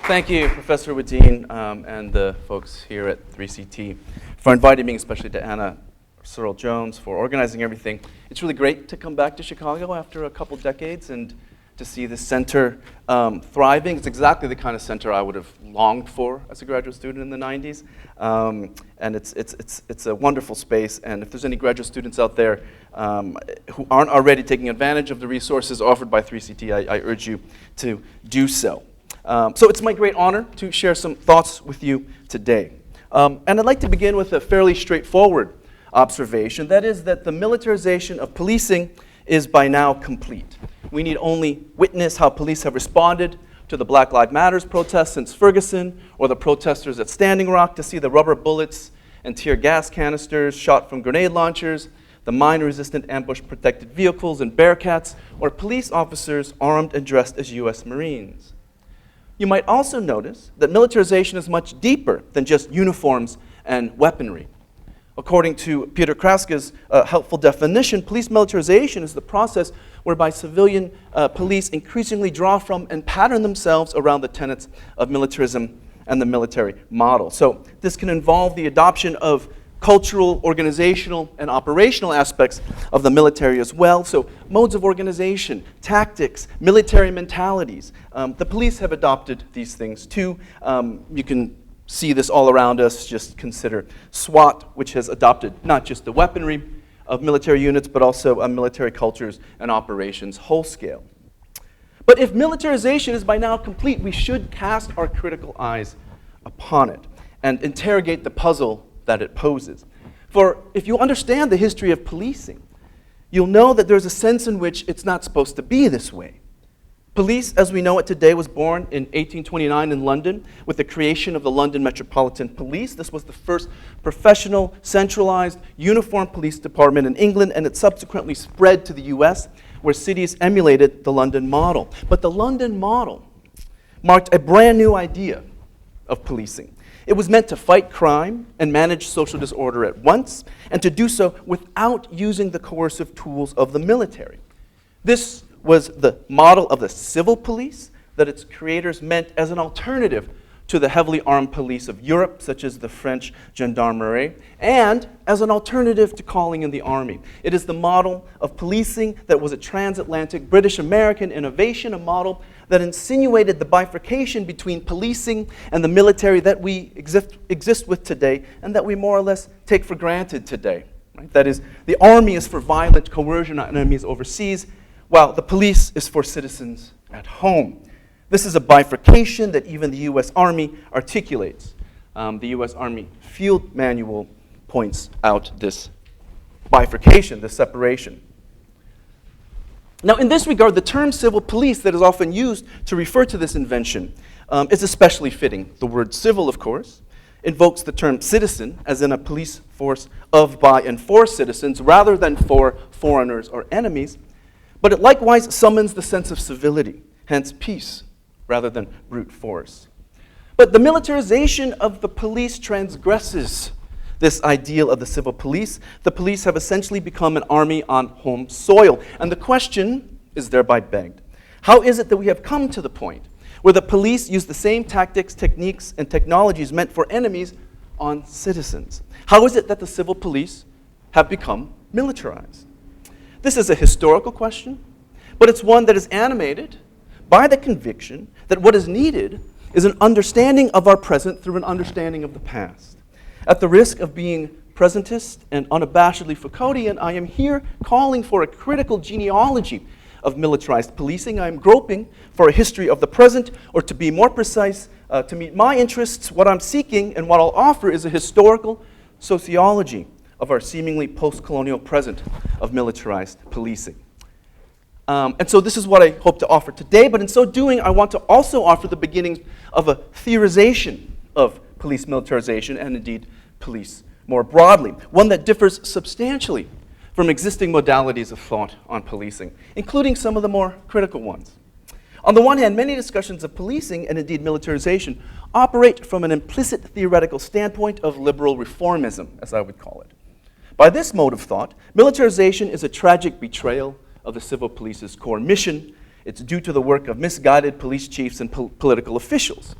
Thank you, Professor Wadeen, and the folks here at 3CT for inviting me, especially to Anna Searle-Jones for organizing everything. It's really great to come back to Chicago after a couple decades and to see the center thriving. It's exactly the kind of center I would have longed for as a graduate student in the 90s. And it's a wonderful space. And if there's any graduate students out there who aren't already taking advantage of the resources offered by 3CT, I urge you to do so. So it's my great honor to share some thoughts with you today. And I'd like to begin with a fairly straightforward observation. That is that the militarization of policing is by now complete. We need only witness how police have responded to the Black Lives Matter protests since Ferguson, or the protesters at Standing Rock, to see the rubber bullets and tear gas canisters shot from grenade launchers, the mine-resistant ambush-protected vehicles and Bearcats, or police officers armed and dressed as U.S. Marines. You might also notice that militarization is much deeper than just uniforms and weaponry. According to Peter Kraska's helpful definition, police militarization is the process whereby civilian police increasingly draw from and pattern themselves around the tenets of militarism and the military model. So this can involve the adoption of cultural, organizational, and operational aspects of the military as well. So modes of organization, tactics, military mentalities. The police have adopted these things too. You can see this all around us. Just consider SWAT, which has adopted not just the weaponry of military units, but also military cultures and operations whole scale. But if militarization is by now complete, we should cast our critical eyes upon it and interrogate the puzzle that it poses. For if you understand the history of policing, you'll know that there's a sense in which it's not supposed to be this way. Police, as we know it today, was born in 1829 in London with the creation of the London Metropolitan Police. This was the first professional, centralized, uniformed police department in England, and it subsequently spread to the US, where cities emulated the London model. But the London model marked a brand new idea of policing. It was meant to fight crime and manage social disorder at once, and to do so without using the coercive tools of the military. This was the model of the civil police that its creators meant as an alternative to the heavily armed police of Europe, such as the French gendarmerie, and as an alternative to calling in the army. It is the model of policing that was a transatlantic British-American innovation, a model that insinuated the bifurcation between policing and the military that we exist with today, and that we more or less take for granted today. Right? That is, the army is for violent coercion on enemies overseas, while the police is for citizens at home. This is a bifurcation that even the U.S. Army articulates. The U.S. Army Field Manual points out this bifurcation, this separation. Now, in this regard, the term civil police that is often used to refer to this invention is especially fitting. The word civil, of course, invokes the term citizen, as in a police force of, by, and for citizens, rather than for foreigners or enemies. But it likewise summons the sense of civility, hence peace, rather than brute force. But the militarization of the police transgresses this ideal of the civil police. The police have essentially become an army on home soil. And the question is thereby begged: how is it that we have come to the point where the police use the same tactics, techniques, and technologies meant for enemies on citizens? How is it that the civil police have become militarized? This is a historical question, but it's one that is animated by the conviction that what is needed is an understanding of our present through an understanding of the past. At the risk of being presentist and unabashedly Foucauldian, I am here calling for a critical genealogy of militarized policing. I am groping for a history of the present, or to be more precise, to meet my interests, what I'm seeking and what I'll offer is a historical sociology of our seemingly post-colonial present of militarized policing. And so this is what I hope to offer today, but in so doing, I want to also offer the beginnings of a theorization of police militarization, and indeed police more broadly, one that differs substantially from existing modalities of thought on policing, including some of the more critical ones. On the one hand, many discussions of policing, and indeed militarization, operate from an implicit theoretical standpoint of liberal reformism, as I would call it. By this mode of thought, militarization is a tragic betrayal of the civil police's core mission It's due to the work of misguided police chiefs and political officials.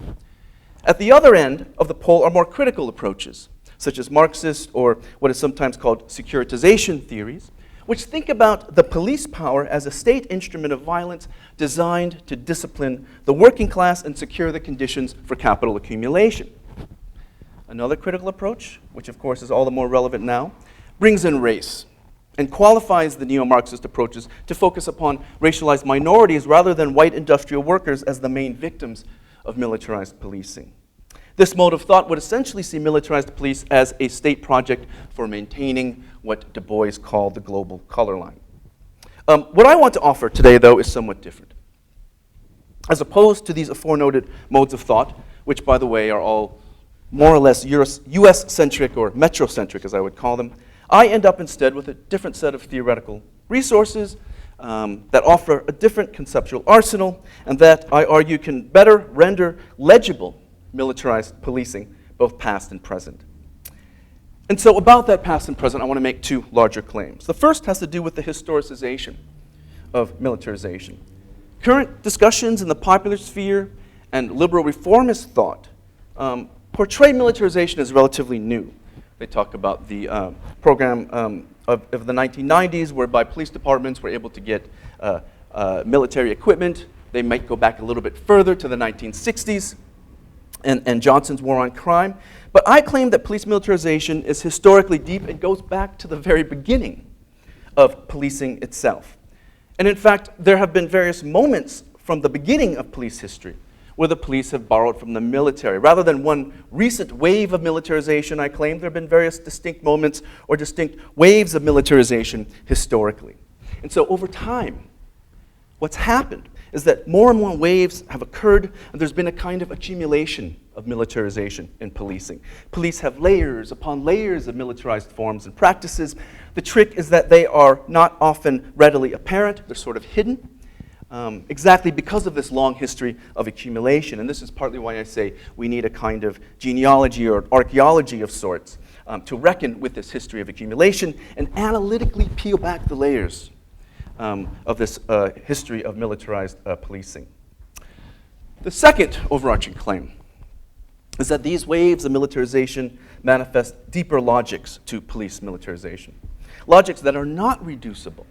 At the other end of the pole are more critical approaches, such as Marxist or what is sometimes called securitization theories, which think about the police power as a state instrument of violence designed to discipline the working class and secure the conditions for capital accumulation. Another critical approach, which of course is all the more relevant now, brings in race and qualifies the neo-Marxist approaches to focus upon racialized minorities rather than white industrial workers as the main victims of militarized policing. This mode of thought would essentially see militarized police as a state project for maintaining what Du Bois called the global color line. What I want to offer today, though, is somewhat different. As opposed to these aforenoted modes of thought, which, by the way, are all more or less US-centric or metrocentric, as I would call them, I end up instead with a different set of theoretical resources that offer a different conceptual arsenal and that, I argue, can better render legible militarized policing, both past and present. And so about that past and present, I want to make two larger claims. The first has to do with the historicization of militarization. Current discussions in the popular sphere and liberal reformist thought portray militarization as relatively new. They talk about the program of the 1990s, whereby police departments were able to get military equipment. They might go back a little bit further to the 1960s and Johnson's war on crime. But I claim that police militarization is historically deep and goes back to the very beginning of policing itself. And in fact, there have been various moments from the beginning of police history where the police have borrowed from the military. Rather than one recent wave of militarization, I claim there have been various distinct moments or distinct waves of militarization historically. And so over time, what's happened is that more and more waves have occurred, and there's been a kind of accumulation of militarization in policing. Police have layers upon layers of militarized forms and practices. The trick is that they are not often readily apparent. They're sort of hidden. Exactly because of this long history of accumulation. And this is partly why I say we need a kind of genealogy or archaeology of sorts to reckon with this history of accumulation and analytically peel back the layers of this history of militarized policing. The second overarching claim is that these waves of militarization manifest deeper logics to police militarization. Logics that are not reducible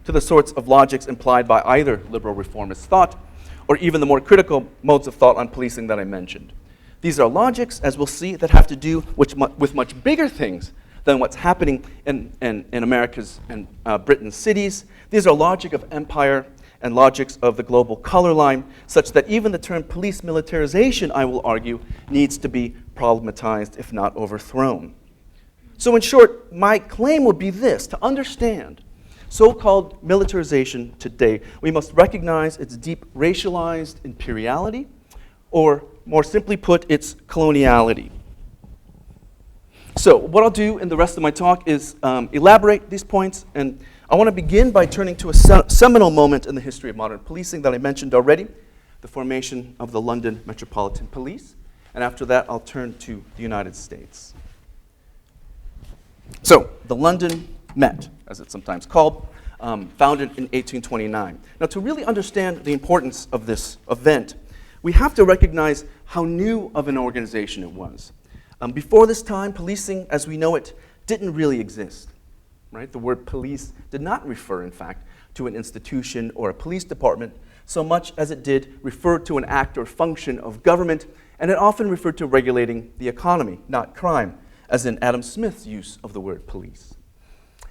to the sorts of logics implied by either liberal reformist thought or even the more critical modes of thought on policing that I mentioned. These are logics, as we'll see, that have to do with much bigger things than what's happening in America's and Britain's cities. These are logic of empire and logics of the global color line, such that even the term police militarization, I will argue, needs to be problematized, if not overthrown. So in short, my claim would be this: to understand so-called militarization today, we must recognize its deep racialized imperiality, or more simply put, its coloniality. So what I'll do in the rest of my talk is elaborate these points, and I want to begin by turning to a seminal moment in the history of modern policing that I mentioned already, the formation of the London Metropolitan Police, and after that I'll turn to the United States. So, the London Met, as it's sometimes called, founded in 1829. Now, to really understand the importance of this event, we have to recognize how new of an organization it was. Before this time, policing, as we know it, didn't really exist. Right? The word police did not refer, in fact, to an institution or a police department so much as it did refer to an act or function of government, and it often referred to regulating the economy, not crime, as in Adam Smith's use of the word police.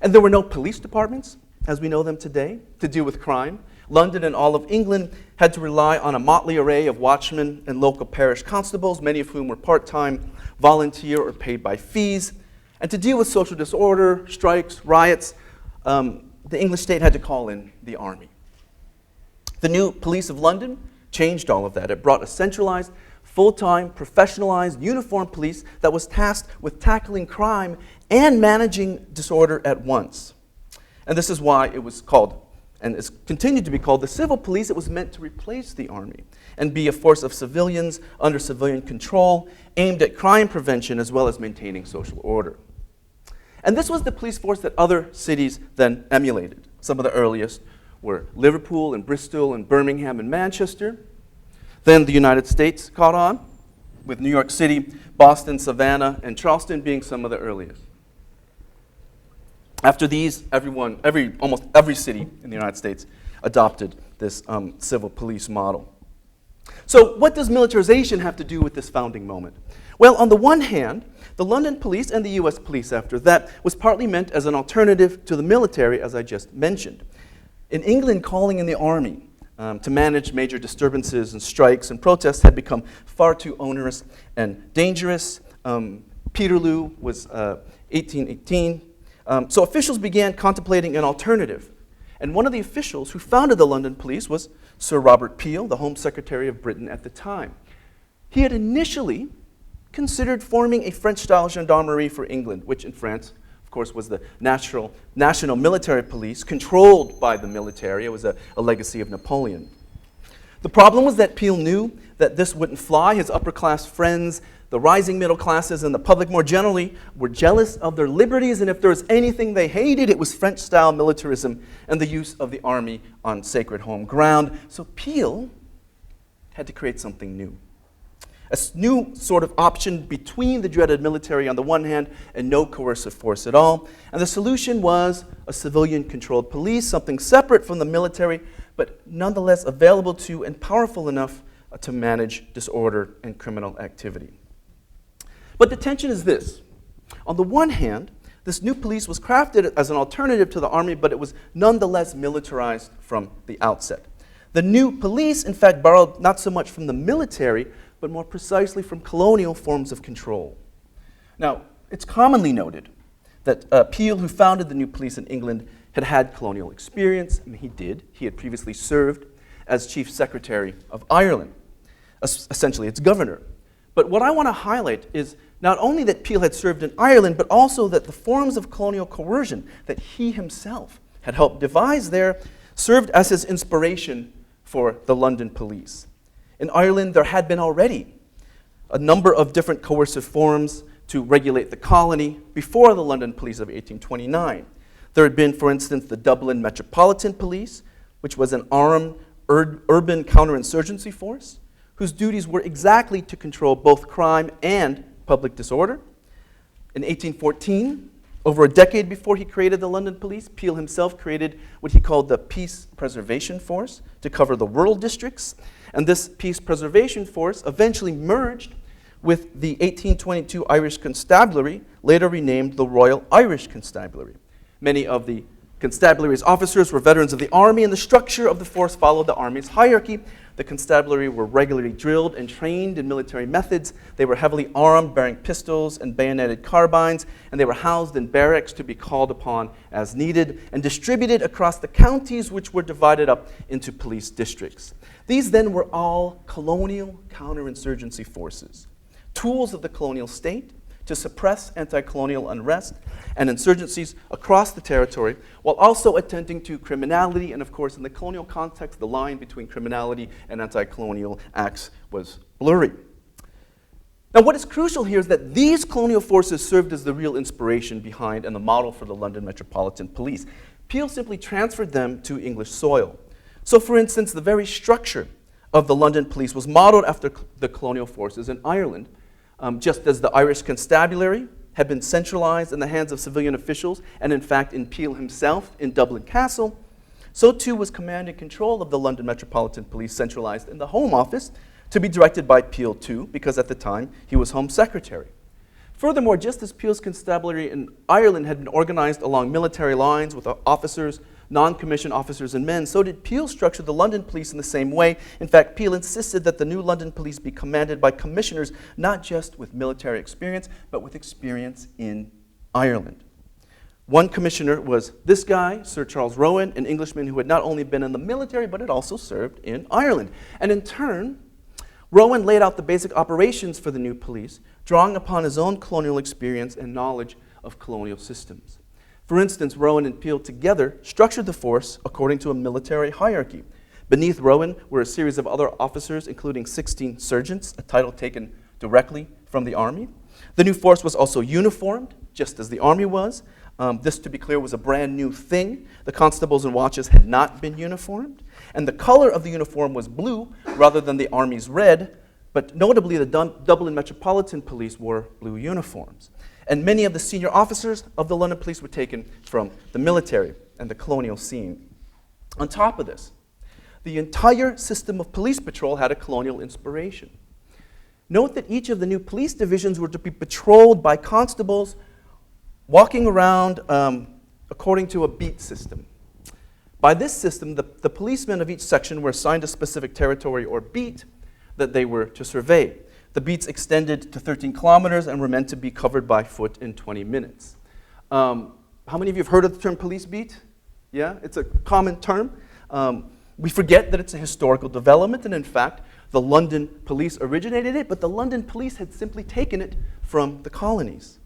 And there were no police departments, as we know them today, to deal with crime. London and all of England had to rely on a motley array of watchmen and local parish constables, many of whom were part-time, volunteer, or paid by fees. And to deal with social disorder, strikes, riots, the English state had to call in the army. The new police of London changed all of that. It brought a centralized, full-time, professionalized, uniformed police that was tasked with tackling crime and managing disorder at once. And this is why it was called, and it's continued to be called, the civil police. It was meant to replace the army and be a force of civilians under civilian control, aimed at crime prevention as well as maintaining social order. And this was the police force that other cities then emulated. Some of the earliest were Liverpool and Bristol and Birmingham and Manchester. Then the United States caught on, with New York City, Boston, Savannah, and Charleston being some of the earliest. After these, almost every city in the United States adopted this civil police model. So what does militarization have to do with this founding moment? Well, on the one hand, the London police and the US police after that was partly meant as an alternative to the military, as I just mentioned. In England, calling in the army to manage major disturbances and strikes and protests had become far too onerous and dangerous. Peterloo was 1818. So officials began contemplating an alternative. And one of the officials who founded the London police was Sir Robert Peel, the Home Secretary of Britain at the time. He had initially considered forming a French-style gendarmerie for England, which in France, of course, was the national military police controlled by the military. It was a legacy of Napoleon. The problem was that Peel knew that this wouldn't fly. His upper-class friends, the rising middle classes, and the public more generally were jealous of their liberties, and if there was anything they hated, it was French-style militarism and the use of the army on sacred home ground. So Peel had to create something new. A new sort of option between the dreaded military on the one hand and no coercive force at all. And the solution was a civilian-controlled police, something separate from the military, but nonetheless available to and powerful enough to manage disorder and criminal activity. But the tension is this. On the one hand, this new police was crafted as an alternative to the army, but it was nonetheless militarized from the outset. The new police, in fact, borrowed not so much from the military, but more precisely from colonial forms of control. Now, it's commonly noted that Peel, who founded the new police in England, had had colonial experience. I mean, he did. He had previously served as Chief Secretary of Ireland, essentially its governor. But what I want to highlight is not only that Peel had served in Ireland, but also that the forms of colonial coercion that he himself had helped devise there served as his inspiration for the London police. In Ireland, there had been already a number of different coercive forms to regulate the colony before the London police of 1829. There had been, for instance, the Dublin Metropolitan Police, which was an armed urban counterinsurgency force, whose duties were exactly to control both crime and public disorder. In 1814, over a decade before he created the London police, Peel himself created what he called the Peace Preservation Force to cover the rural districts. And this Peace Preservation Force eventually merged with the 1822 Irish Constabulary, later renamed the Royal Irish Constabulary. Many of the constabulary's officers were veterans of the army, and the structure of the force followed the army's hierarchy. The constabulary were regularly drilled and trained in military methods. They were heavily armed, bearing pistols and bayoneted carbines, and they were housed in barracks to be called upon as needed and distributed across the counties, which were divided up into police districts. These then were all colonial counterinsurgency forces, tools of the colonial state to suppress anti-colonial unrest and insurgencies across the territory, while also attending to criminality. And of course, in the colonial context, the line between criminality and anti-colonial acts was blurry. Now, what is crucial here is that these colonial forces served as the real inspiration behind and the model for the London Metropolitan Police. Peel simply transferred them to English soil. So, for instance, the very structure of the London Police was modeled after the colonial forces in Ireland. Just as the Irish Constabulary had been centralized in the hands of civilian officials, and in fact in Peel himself in Dublin Castle, so too was command and control of the London Metropolitan Police centralized in the Home Office, to be directed by Peel too, because at the time he was Home Secretary. Furthermore, just as Peel's constabulary in Ireland had been organized along military lines with officers, non-commissioned officers and men, so did Peel structure the London police in the same way. In fact, Peel insisted that the new London police be commanded by commissioners, not just with military experience, but with experience in Ireland. One commissioner was this guy, Sir Charles Rowan, an Englishman who had not only been in the military, but had also served in Ireland. And in turn, Rowan laid out the basic operations for the new police, drawing upon his own colonial experience and knowledge of colonial systems. For instance, Rowan and Peel together structured the force according to a military hierarchy. Beneath Rowan were a series of other officers, including 16 sergeants, a title taken directly from the army. The new force was also uniformed, just as the army was. This, to be clear, was a brand new thing. The constables and watches had not been uniformed, and the color of the uniform was blue rather than the Army's red, but notably the Dublin Metropolitan Police wore blue uniforms. And many of the senior officers of the London Police were taken from the military and the colonial scene. On top of this, the entire system of police patrol had a colonial inspiration. Note that each of the new police divisions were to be patrolled by constables walking around according to a beat system. By this system, the policemen of each section were assigned a specific territory or beat that they were to survey. The beats extended to 13 kilometers and were meant to be covered by foot in 20 minutes. How many of you have heard of the term police beat? Yeah, it's a common term. We forget that it's a historical development, and in fact, the London police originated it, but the London police had simply taken it from the colonies.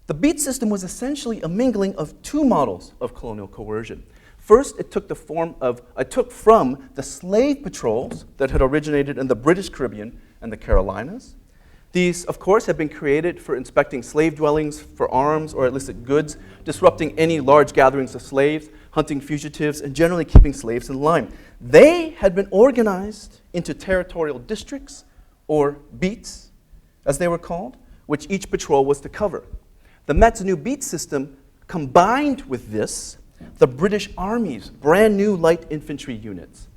The beat system was essentially a mingling of two models of colonial coercion. First, it took from the slave patrols that had originated in the British Caribbean and the Carolinas. These, of course, had been created for inspecting slave dwellings for arms or illicit goods, disrupting any large gatherings of slaves, hunting fugitives, and generally keeping slaves in line. They had been organized into territorial districts, or beats, as they were called, which each patrol was to cover. The Met's new beat system combined with this the British Army's brand new light infantry units.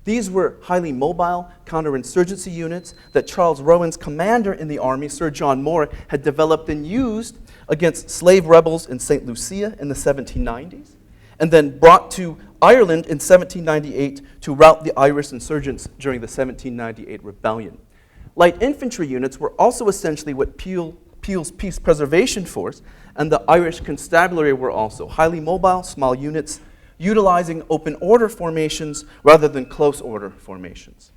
These were highly mobile counterinsurgency units that Charles Rowan's commander in the Army, Sir John Moore, had developed and used against slave rebels in St. Lucia in the 1790s, and then brought to Ireland in 1798 to rout the Irish insurgents during the 1798 rebellion. Light infantry units were also essentially what Peel's Peace Preservation Force and the Irish Constabulary were also highly mobile, small units, utilizing open order formations rather than close order formations.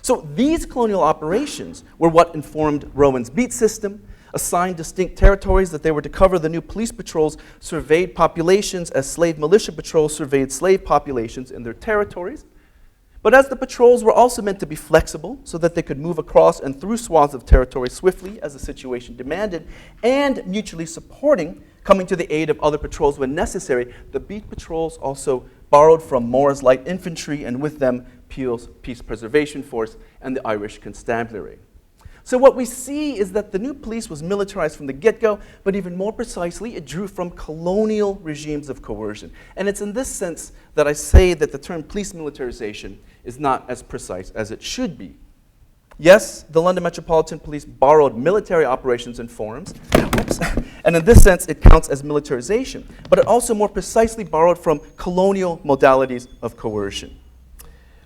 So these colonial operations were what informed Rowan's beat system, assigned distinct territories that they were to cover. The new police patrols surveyed populations as slave militia patrols surveyed slave populations in their territories. But as the patrols were also meant to be flexible so that they could move across and through swaths of territory swiftly as the situation demanded, and mutually supporting, coming to the aid of other patrols when necessary, the beat patrols also borrowed from Moore's light infantry and with them Peel's Peace Preservation Force and the Irish Constabulary. So what we see is that the new police was militarized from the get-go, but even more precisely, it drew from colonial regimes of coercion. And it's in this sense that I say that the term police militarization is not as precise as it should be. Yes, the London Metropolitan Police borrowed military operations and forms, and in this sense it counts as militarization, but it also more precisely borrowed from colonial modalities of coercion.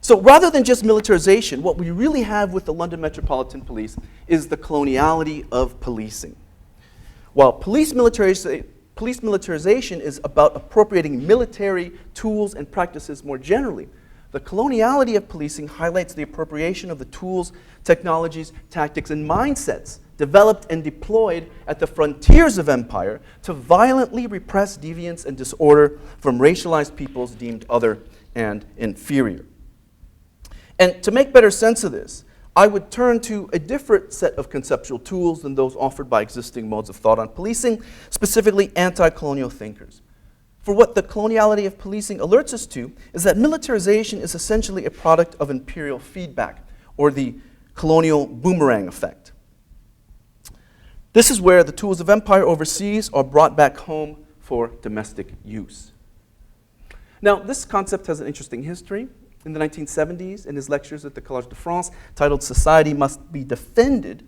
So rather than just militarization, what we really have with the London Metropolitan Police is the coloniality of policing. While police militarization is about appropriating military tools and practices more generally, the coloniality of policing highlights the appropriation of the tools, technologies, tactics, and mindsets developed and deployed at the frontiers of empire to violently repress deviance and disorder from racialized peoples deemed other and inferior. And to make better sense of this, I would turn to a different set of conceptual tools than those offered by existing modes of thought on policing, specifically anti-colonial thinkers. For what the coloniality of policing alerts us to is that militarization is essentially a product of imperial feedback, or the colonial boomerang effect. This is where the tools of empire overseas are brought back home for domestic use. Now, this concept has an interesting history. In the 1970s, in his lectures at the Collège de France, titled "Society Must Be Defended,"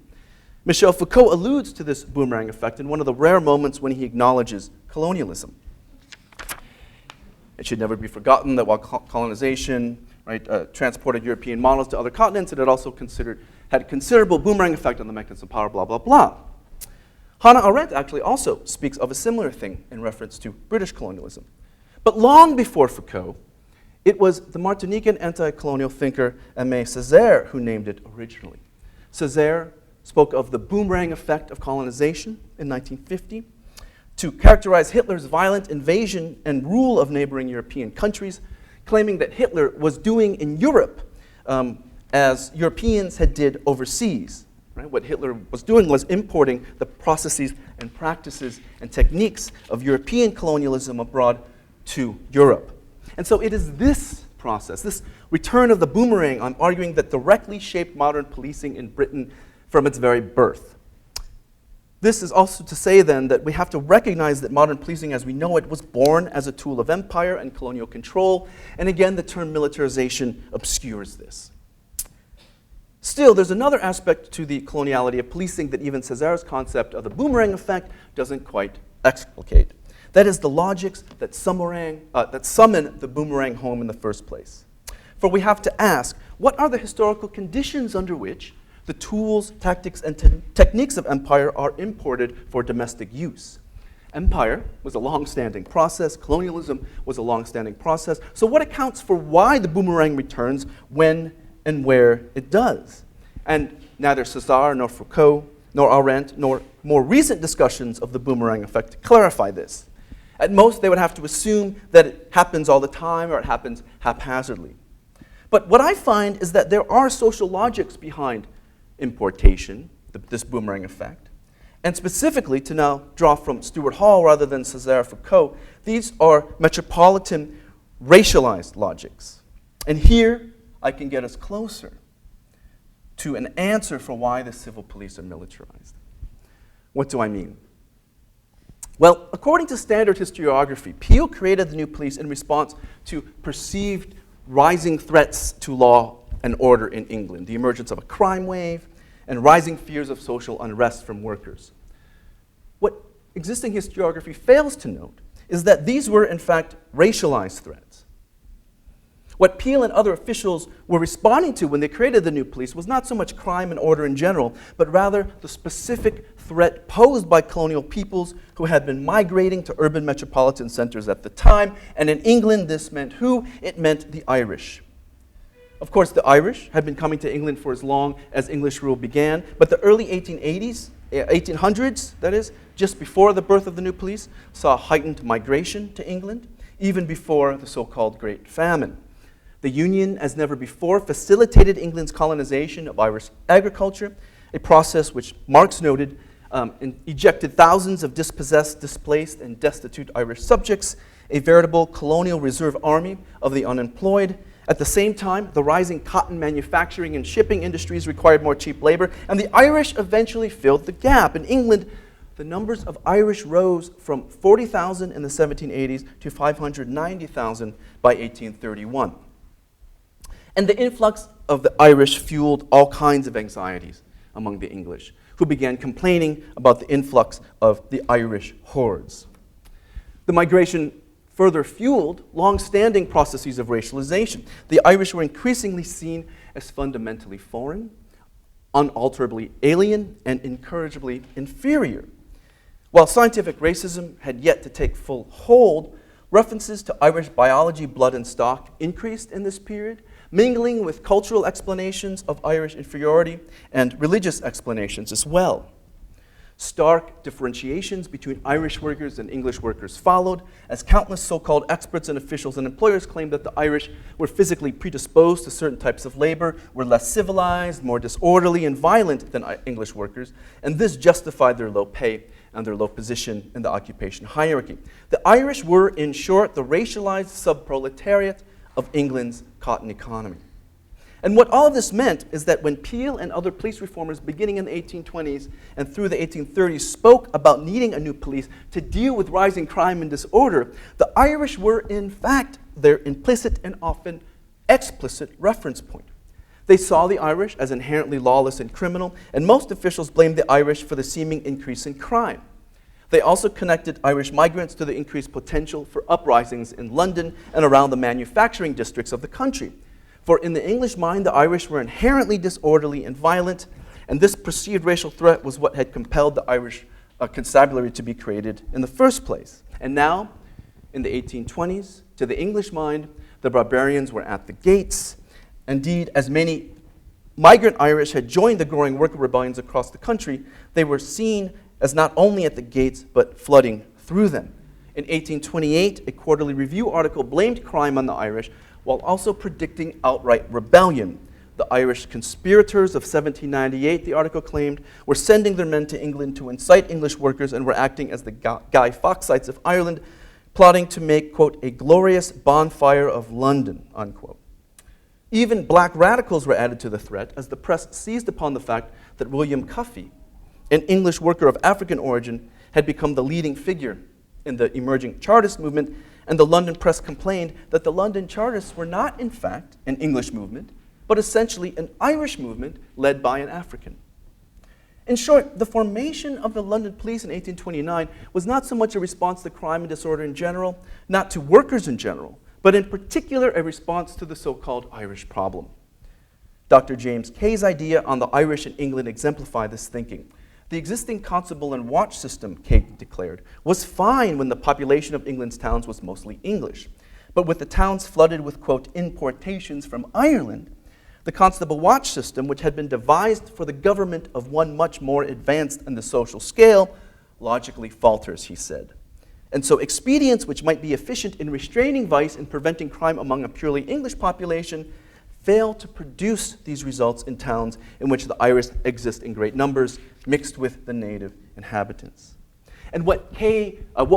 Michel Foucault alludes to this boomerang effect in one of the rare moments when he acknowledges colonialism. It should never be forgotten that while colonization transported European models to other continents, it had also had considerable boomerang effect on the mechanism of power, blah, blah, blah. Hannah Arendt actually also speaks of a similar thing in reference to British colonialism. But long before Foucault, it was the Martinican anti-colonial thinker Aimé Césaire who named it originally. Césaire spoke of the boomerang effect of colonization in 1950 to characterize Hitler's violent invasion and rule of neighboring European countries, claiming that Hitler was doing in Europe as Europeans had did overseas. right? What Hitler was doing was importing the processes and practices and techniques of European colonialism abroad to Europe. And so it is this process, this return of the boomerang, I'm arguing, that directly shaped modern policing in Britain from its very birth. This is also to say then that we have to recognize that modern policing as we know it was born as a tool of empire and colonial control, and again the term militarization obscures this. Still, there's another aspect to the coloniality of policing that even César's concept of the boomerang effect doesn't quite explicate. That is the logics that summon the boomerang home in the first place. For we have to ask, what are the historical conditions under which the tools, tactics, and techniques of empire are imported for domestic use? Empire was a long-standing process. Colonialism was a long-standing process. So what accounts for why the boomerang returns when and where it does? And neither César nor Foucault, nor Arendt, nor more recent discussions of the boomerang effect clarify this. At most, they would have to assume that it happens all the time or it happens haphazardly. But what I find is that there are social logics behind importation, this boomerang effect. And specifically, to now draw from Stuart Hall rather than César Foucault, these are metropolitan racialized logics. And here, I can get us closer to an answer for why the civil police are militarized. What do I mean? Well, according to standard historiography, Peel created the new police in response to perceived rising threats to law and order in England, the emergence of a crime wave, and rising fears of social unrest from workers. What existing historiography fails to note is that these were, in fact, racialized threats. What Peel and other officials were responding to when they created the new police was not so much crime and order in general, but rather the specific threat posed by colonial peoples who had been migrating to urban metropolitan centers at the time. And in England, this meant who? It meant the Irish. Of course, the Irish had been coming to England for as long as English rule began, but the early 1800s, that is, just before the birth of the new police, saw heightened migration to England, even before the so-called Great Famine. The Union, as never before, facilitated England's colonization of Irish agriculture, a process which Marx noted ejected thousands of dispossessed, displaced, and destitute Irish subjects, a veritable colonial reserve army of the unemployed. At the same time, the rising cotton manufacturing and shipping industries required more cheap labor, and the Irish eventually filled the gap. In England, the numbers of Irish rose from 40,000 in the 1780s to 590,000 by 1831. And the influx of the Irish fueled all kinds of anxieties among the English, who began complaining about the influx of the Irish hordes. The migration further fueled long-standing processes of racialization. The Irish were increasingly seen as fundamentally foreign, unalterably alien, and incorrigibly inferior. While scientific racism had yet to take full hold, references to Irish biology, blood, and stock increased in this period, mingling with cultural explanations of Irish inferiority and religious explanations as well. Stark differentiations between Irish workers and English workers followed, as countless so-called experts and officials and employers claimed that the Irish were physically predisposed to certain types of labor, were less civilized, more disorderly, and violent than English workers, and this justified their low pay and their low position in the occupation hierarchy. The Irish were, in short, the racialized subproletariat of England's cotton economy. And what all of this meant is that when Peel and other police reformers beginning in the 1820s and through the 1830s spoke about needing a new police to deal with rising crime and disorder, the Irish were in fact their implicit and often explicit reference point. They saw the Irish as inherently lawless and criminal, and most officials blamed the Irish for the seeming increase in crime. They also connected Irish migrants to the increased potential for uprisings in London and around the manufacturing districts of the country. For in the English mind, the Irish were inherently disorderly and violent, and this perceived racial threat was what had compelled the Irish constabulary to be created in the first place. And now, in the 1820s, to the English mind, the barbarians were at the gates. Indeed, as many migrant Irish had joined the growing worker rebellions across the country, they were seen as not only at the gates, but flooding through them. In 1828, a Quarterly Review article blamed crime on the Irish, while also predicting outright rebellion. The Irish conspirators of 1798, the article claimed, were sending their men to England to incite English workers and were acting as the Guy Fawkesites of Ireland, plotting to make, quote, a glorious bonfire of London, unquote. Even black radicals were added to the threat as the press seized upon the fact that William Cuffey, an English worker of African origin, had become the leading figure in the emerging Chartist movement, and the London press complained that the London Chartists were not, in fact, an English movement, but essentially an Irish movement led by an African. In short, the formation of the London police in 1829 was not so much a response to crime and disorder in general, not to workers in general, but in particular a response to the so-called Irish problem. Dr. James Kay's idea on the Irish in England exemplified this thinking. The existing constable and watch system, Kay declared, was fine when the population of England's towns was mostly English. But with the towns flooded with, quote, importations from Ireland, the constable watch system, which had been devised for the government of one much more advanced in the social scale, logically falters, he said. And so expedients which might be efficient in restraining vice and preventing crime among a purely English population fail to produce these results in towns in which the Irish exist in great numbers, mixed with the native inhabitants. And what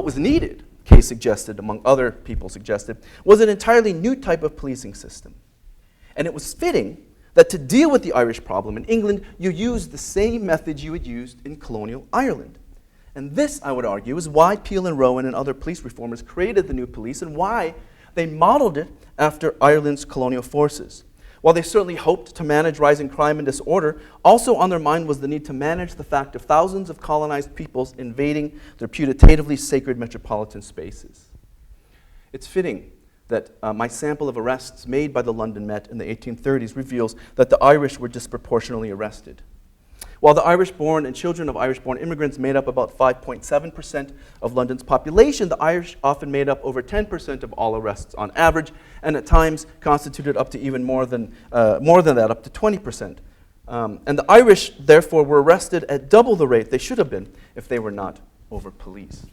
was needed, Kay suggested, among other people suggested, was an entirely new type of policing system. And it was fitting that to deal with the Irish problem in England, you used the same methods you had used in colonial Ireland. And this, I would argue, is why Peel and Rowan and other police reformers created the new police and why they modeled it after Ireland's colonial forces. While they certainly hoped to manage rising crime and disorder, also on their mind was the need to manage the fact of thousands of colonized peoples invading their putatively sacred metropolitan spaces. It's fitting that my sample of arrests made by the London Met in the 1830s reveals that the Irish were disproportionately arrested. While the Irish-born and children of Irish-born immigrants made up about 5.7% of London's population, the Irish often made up over 10% of all arrests on average, and at times constituted up to even more than that, up to 20%. And the Irish, therefore, were arrested at double the rate they should have been if they were not over-policed.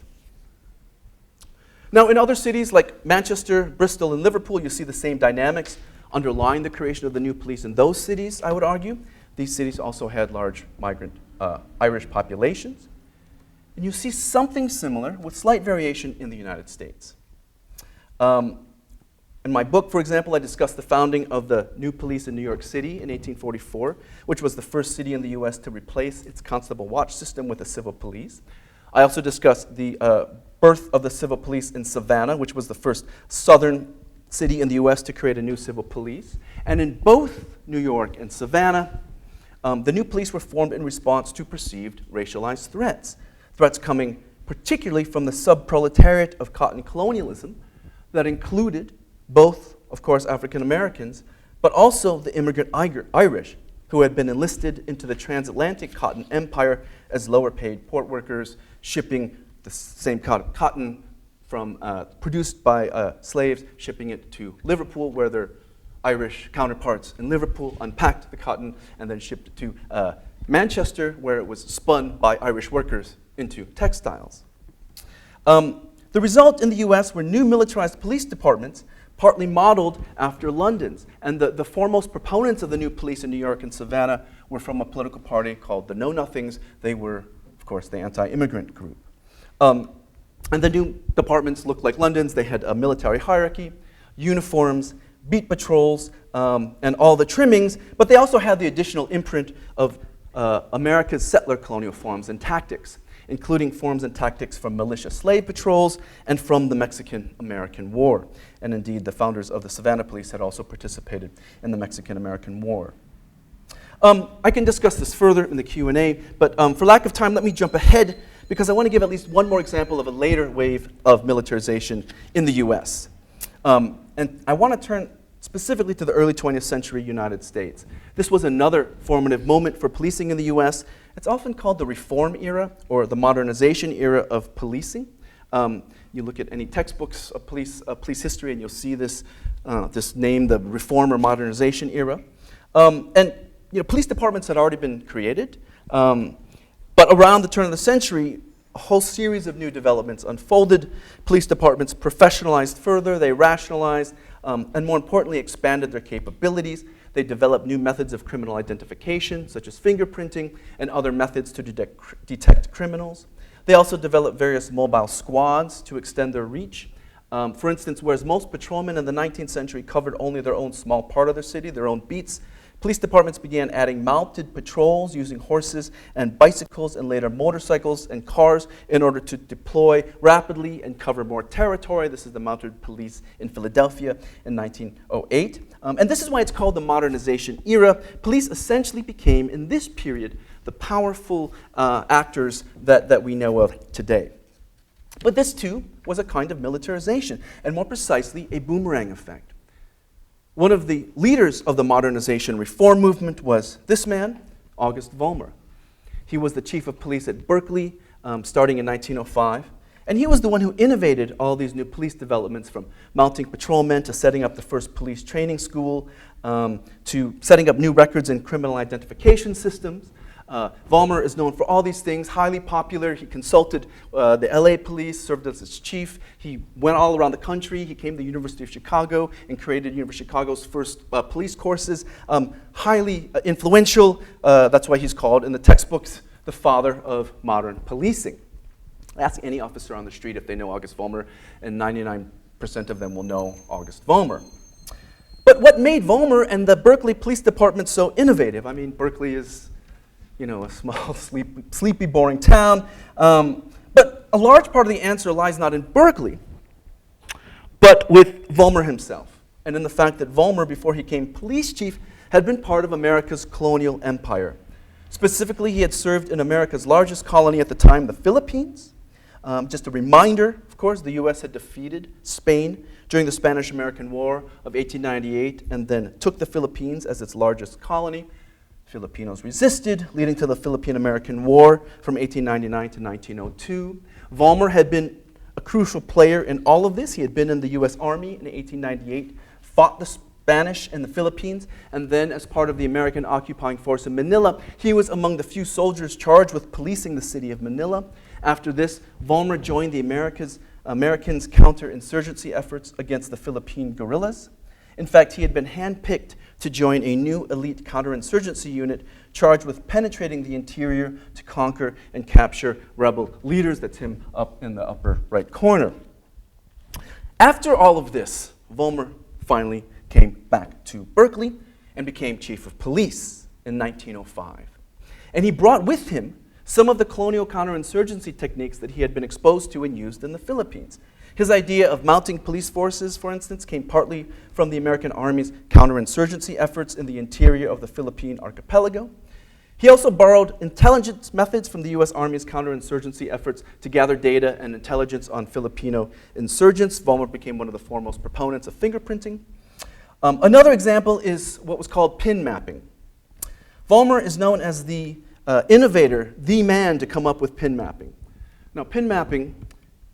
Now, in other cities like Manchester, Bristol, and Liverpool, you see the same dynamics underlying the creation of the new police in those cities, I would argue. These cities also had large migrant Irish populations. And you see something similar with slight variation in the United States. In my book, for example, I discussed the founding of the new police in New York City in 1844, which was the first city in the US to replace its constable watch system with a civil police. I also discussed the birth of the civil police in Savannah, which was the first southern city in the US to create a new civil police. And in both New York and Savannah, the new police were formed in response to perceived racialized threats. Threats coming particularly from the sub-proletariat of cotton colonialism that included both, of course, African Americans, but also the immigrant Irish who had been enlisted into the transatlantic cotton empire as lower-paid port workers, shipping the same cotton from produced by slaves, shipping it to Liverpool, where their Irish counterparts in Liverpool unpacked the cotton and then shipped it to Manchester, where it was spun by Irish workers into textiles. The result in the US were new militarized police departments, partly modeled after London's. And the foremost proponents of the new police in New York and Savannah were from a political party called the Know-Nothings. They were, of course, the anti-immigrant group. And the new departments looked like London's. They had a military hierarchy, uniforms, beat patrols, and all the trimmings, but they also had the additional imprint of America's settler colonial forms and tactics, including forms and tactics from militia slave patrols and from the Mexican-American War. And indeed, the founders of the Savannah Police had also participated in the Mexican-American War. I can discuss this further in the Q&A, but for lack of time, let me jump ahead because I want to give at least one more example of a later wave of militarization in the US. And I want to turn specifically to the early 20th century United States. This was another formative moment for policing in the US. It's often called the Reform era or the modernization era of policing. You look at any textbooks of police history and you'll see this name, the Reform or Modernization era. And police departments had already been created, but around the turn of the century, a whole series of new developments unfolded. Police departments professionalized further, they rationalized, and more importantly, expanded their capabilities. They developed new methods of criminal identification, such as fingerprinting and other methods to detect criminals. They also developed various mobile squads to extend their reach. For instance, whereas most patrolmen in the 19th century covered only their own small part of their city, their own beats, police departments began adding mounted patrols using horses and bicycles and later motorcycles and cars in order to deploy rapidly and cover more territory. This is the mounted police in Philadelphia in 1908. And this is why it's called the modernization era. Police essentially became, in this period, the powerful actors that we know of today. But this, too, was a kind of militarization, and more precisely, a boomerang effect. One of the leaders of the modernization reform movement was this man, August Vollmer. He was the chief of police at Berkeley, starting in 1905, and he was the one who innovated all these new police developments, from mounting patrolmen to setting up the first police training school, to setting up new records and criminal identification systems. Vollmer is known for all these things, highly popular. He consulted the LA police, served as its chief. He went all around the country. He came to the University of Chicago and created University of Chicago's first police courses. Highly influential. That's why he's called in the textbooks the father of modern policing. Ask any officer on the street if they know August Vollmer, and 99% of them will know August Vollmer. But what made Vollmer and the Berkeley Police Department so innovative? I mean, Berkeley is, a small, sleepy, boring town. But a large part of the answer lies not in Berkeley, but with Vollmer himself, and in the fact that Vollmer, before he became police chief, had been part of America's colonial empire. Specifically, he had served in America's largest colony at the time, the Philippines. Just a reminder, of course, the U.S. had defeated Spain during the Spanish-American War of 1898 and then took the Philippines as its largest colony. Filipinos resisted, leading to the Philippine-American War from 1899 to 1902. Vollmer had been a crucial player in all of this. He had been in the U.S. Army in 1898, fought the Spanish in the Philippines, and then as part of the American occupying force in Manila, he was among the few soldiers charged with policing the city of Manila. After this, Vollmer joined the Americans' counterinsurgency efforts against the Philippine guerrillas. In fact, he had been handpicked to join a new elite counterinsurgency unit charged with penetrating the interior to conquer and capture rebel leaders. That's him up in the upper right corner. After all of this, Vollmer finally came back to Berkeley and became chief of police in 1905. And he brought with him some of the colonial counterinsurgency techniques that he had been exposed to and used in the Philippines. His idea of mounting police forces, for instance, came partly from the American Army's counterinsurgency efforts in the interior of the Philippine archipelago. He also borrowed intelligence methods from the U.S. Army's counterinsurgency efforts to gather data and intelligence on Filipino insurgents. Vollmer became one of the foremost proponents of fingerprinting. Another example is what was called pin mapping. Vollmer is known as the innovator, the man to come up with pin mapping. Now, pin mapping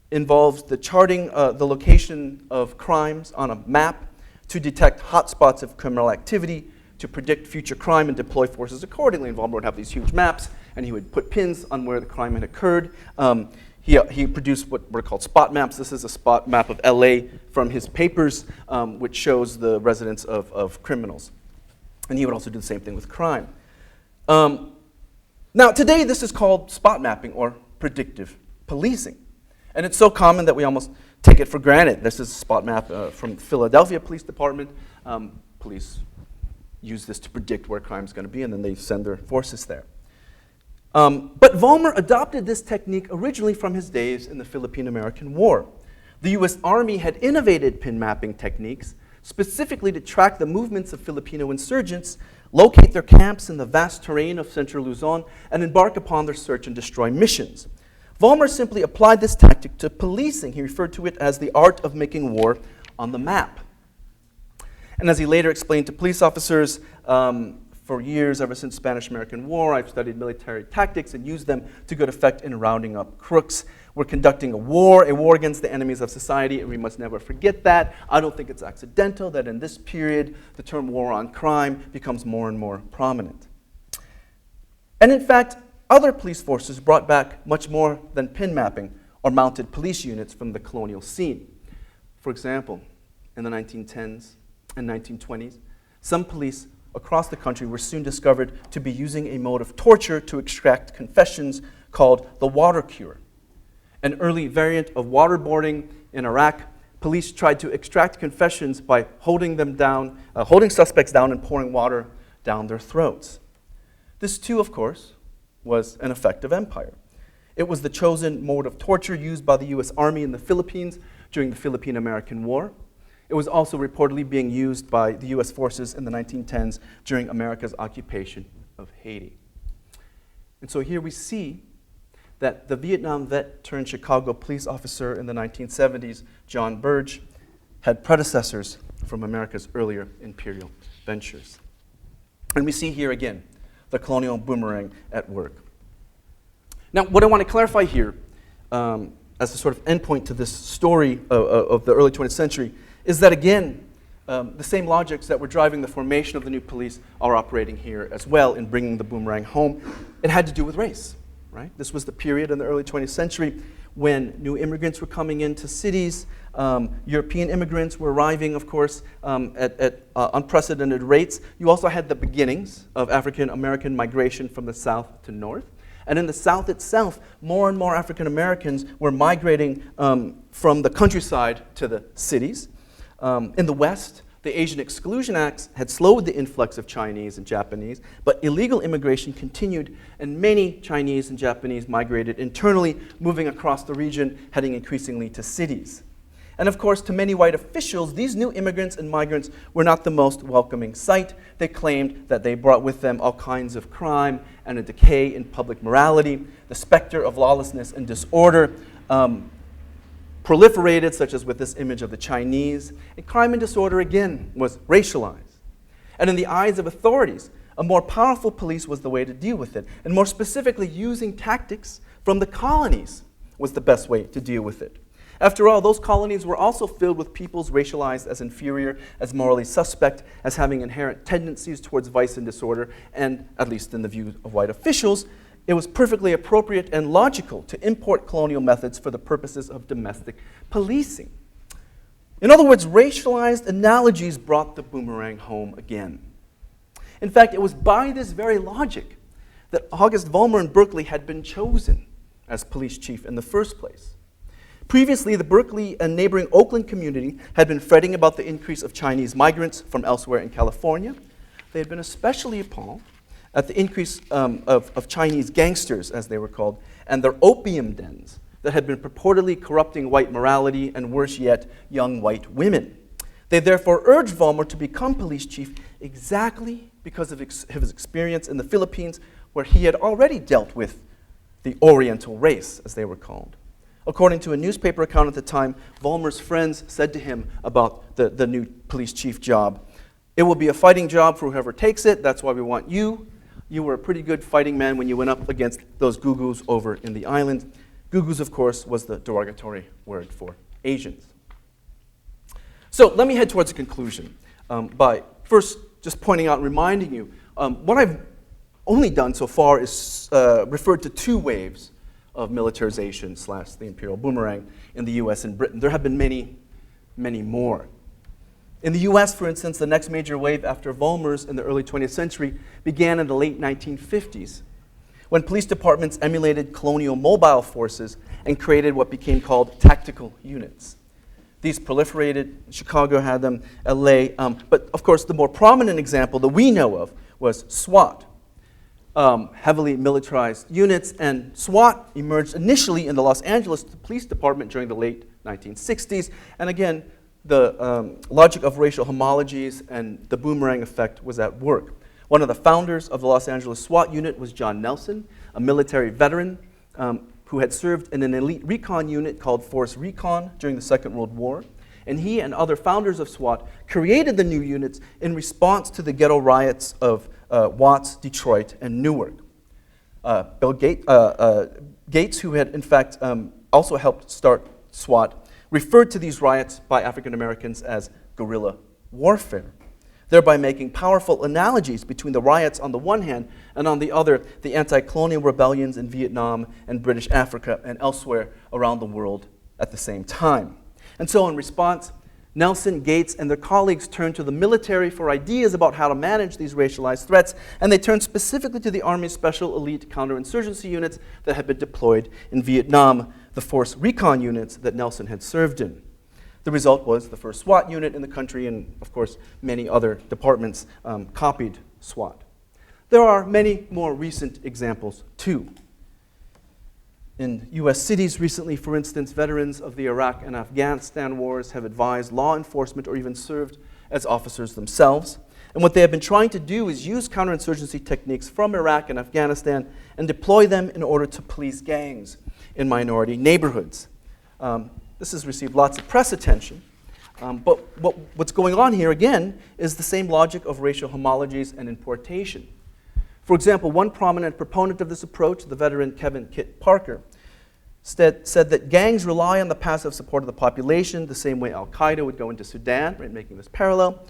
involves the charting the location of crimes on a map to detect hotspots of criminal activity, to predict future crime and deploy forces accordingly. And Vollmer would have these huge maps, and he would put pins on where the crime had occurred. He produced what were called spot maps. This is a spot map of LA from his papers, which shows the residence of criminals. And he would also do the same thing with crime. Now, today this is called spot mapping or predictive policing. And it's so common that we almost take it for granted. This is a spot map from the Philadelphia Police Department. Police use this to predict where crime is going to be, and then they send their forces there. But Vollmer adopted this technique originally from his days in the Philippine-American War. The U.S. Army had innovated pin mapping techniques specifically to track the movements of Filipino insurgents, locate their camps in the vast terrain of central Luzon, and embark upon their search and destroy missions. Vollmer simply applied this tactic to policing. He referred to it as the art of making war on the map. And as he later explained to police officers, for years, ever since Spanish-American War, I've studied military tactics and used them to good effect in rounding up crooks. We're conducting a war against the enemies of society, and we must never forget that. I don't think it's accidental that in this period, the term war on crime becomes more and more prominent. And in fact, other police forces brought back much more than pin mapping or mounted police units from the colonial scene. For example, in the 1910s and 1920s, some police across the country were soon discovered to be using a mode of torture to extract confessions called the water cure. An early variant of waterboarding in Iraq, police tried to extract confessions by holding suspects down and pouring water down their throats. This too, of course, was an effective empire. It was the chosen mode of torture used by the U.S. Army in the Philippines during the Philippine-American War. It was also reportedly being used by the U.S. forces in the 1910s during America's occupation of Haiti. And so here we see that the Vietnam vet turned Chicago police officer in the 1970s, John Burge, had predecessors from America's earlier imperial ventures. And we see here again the colonial boomerang at work. Now, what I want to clarify here, as a sort of endpoint to this story of the early 20th century, is that again, the same logics that were driving the formation of the new police are operating here as well in bringing the boomerang home. It had to do with race, right? This was the period in the early 20th century when new immigrants were coming into cities. European immigrants were arriving, of course, at unprecedented rates. You also had the beginnings of African American migration from the south to north. And in the South itself, more and more African Americans were migrating from the countryside to the cities. In the West, the Asian Exclusion Acts had slowed the influx of Chinese and Japanese, but illegal immigration continued, and many Chinese and Japanese migrated internally, moving across the region, heading increasingly to cities. And of course, to many white officials, these new immigrants and migrants were not the most welcoming sight. They claimed that they brought with them all kinds of crime and a decay in public morality. The specter of lawlessness and disorder proliferated, such as with this image of the Chinese. And crime and disorder, again, was racialized. And in the eyes of authorities, a more powerful police was the way to deal with it. And more specifically, using tactics from the colonies was the best way to deal with it. After all, those colonies were also filled with peoples racialized as inferior, as morally suspect, as having inherent tendencies towards vice and disorder, and, at least in the view of white officials, it was perfectly appropriate and logical to import colonial methods for the purposes of domestic policing. In other words, racialized analogies brought the boomerang home again. In fact, it was by this very logic that August Vollmer in Berkeley had been chosen as police chief in the first place. Previously, the Berkeley and neighboring Oakland community had been fretting about the increase of Chinese migrants from elsewhere in California. They had been especially appalled at the increase of Chinese gangsters, as they were called, and their opium dens that had been purportedly corrupting white morality and, worse yet, young white women. They therefore urged Vollmer to become police chief exactly because of his experience in the Philippines, where he had already dealt with the Oriental race, as they were called. According to a newspaper account at the time, Vollmer's friends said to him about the new police chief job, "It will be a fighting job for whoever takes it. That's why we want you. You were a pretty good fighting man when you went up against those Gugus over in the island." Gugus, of course, was the derogatory word for Asians. So let me head towards a conclusion by first just pointing out and reminding you, what I've only done so far is referred to two waves of militarization / the imperial boomerang in the US and Britain. There have been many, many more. In the US, for instance, the next major wave after Vollmer's in the early 20th century began in the late 1950s, when police departments emulated colonial mobile forces and created what became called tactical units. These proliferated. Chicago had them, LA, but of course the more prominent example that we know of was SWAT. Heavily militarized units, and SWAT emerged initially in the Los Angeles Police Department during the late 1960s. And again, the logic of racial homologies and the boomerang effect was at work. One of the founders of the Los Angeles SWAT unit was John Nelson, a military veteran who had served in an elite recon unit called Force Recon during the Second World War. And he and other founders of SWAT created the new units in response to the ghetto riots of Watts, Detroit, and Newark. Bill Gates, who had in fact also helped start SWAT, referred to these riots by African Americans as guerrilla warfare, thereby making powerful analogies between the riots on the one hand and on the other, the anti-colonial rebellions in Vietnam and British Africa and elsewhere around the world at the same time. And so in response, Nelson, Gates, and their colleagues turned to the military for ideas about how to manage these racialized threats, and they turned specifically to the Army's special elite counterinsurgency units that had been deployed in Vietnam, the force recon units that Nelson had served in. The result was the first SWAT unit in the country, and of course, many other departments copied SWAT. There are many more recent examples, too. In US cities recently, for instance, veterans of the Iraq and Afghanistan wars have advised law enforcement or even served as officers themselves. And what they have been trying to do is use counterinsurgency techniques from Iraq and Afghanistan and deploy them in order to police gangs in minority neighborhoods. This has received lots of press attention, but what's going on here, again, is the same logic of racial homologies and importation. For example, one prominent proponent of this approach, the veteran Kevin Kit Parker, said that gangs rely on the passive support of the population the same way Al-Qaeda would go into Sudan, right, making this parallel.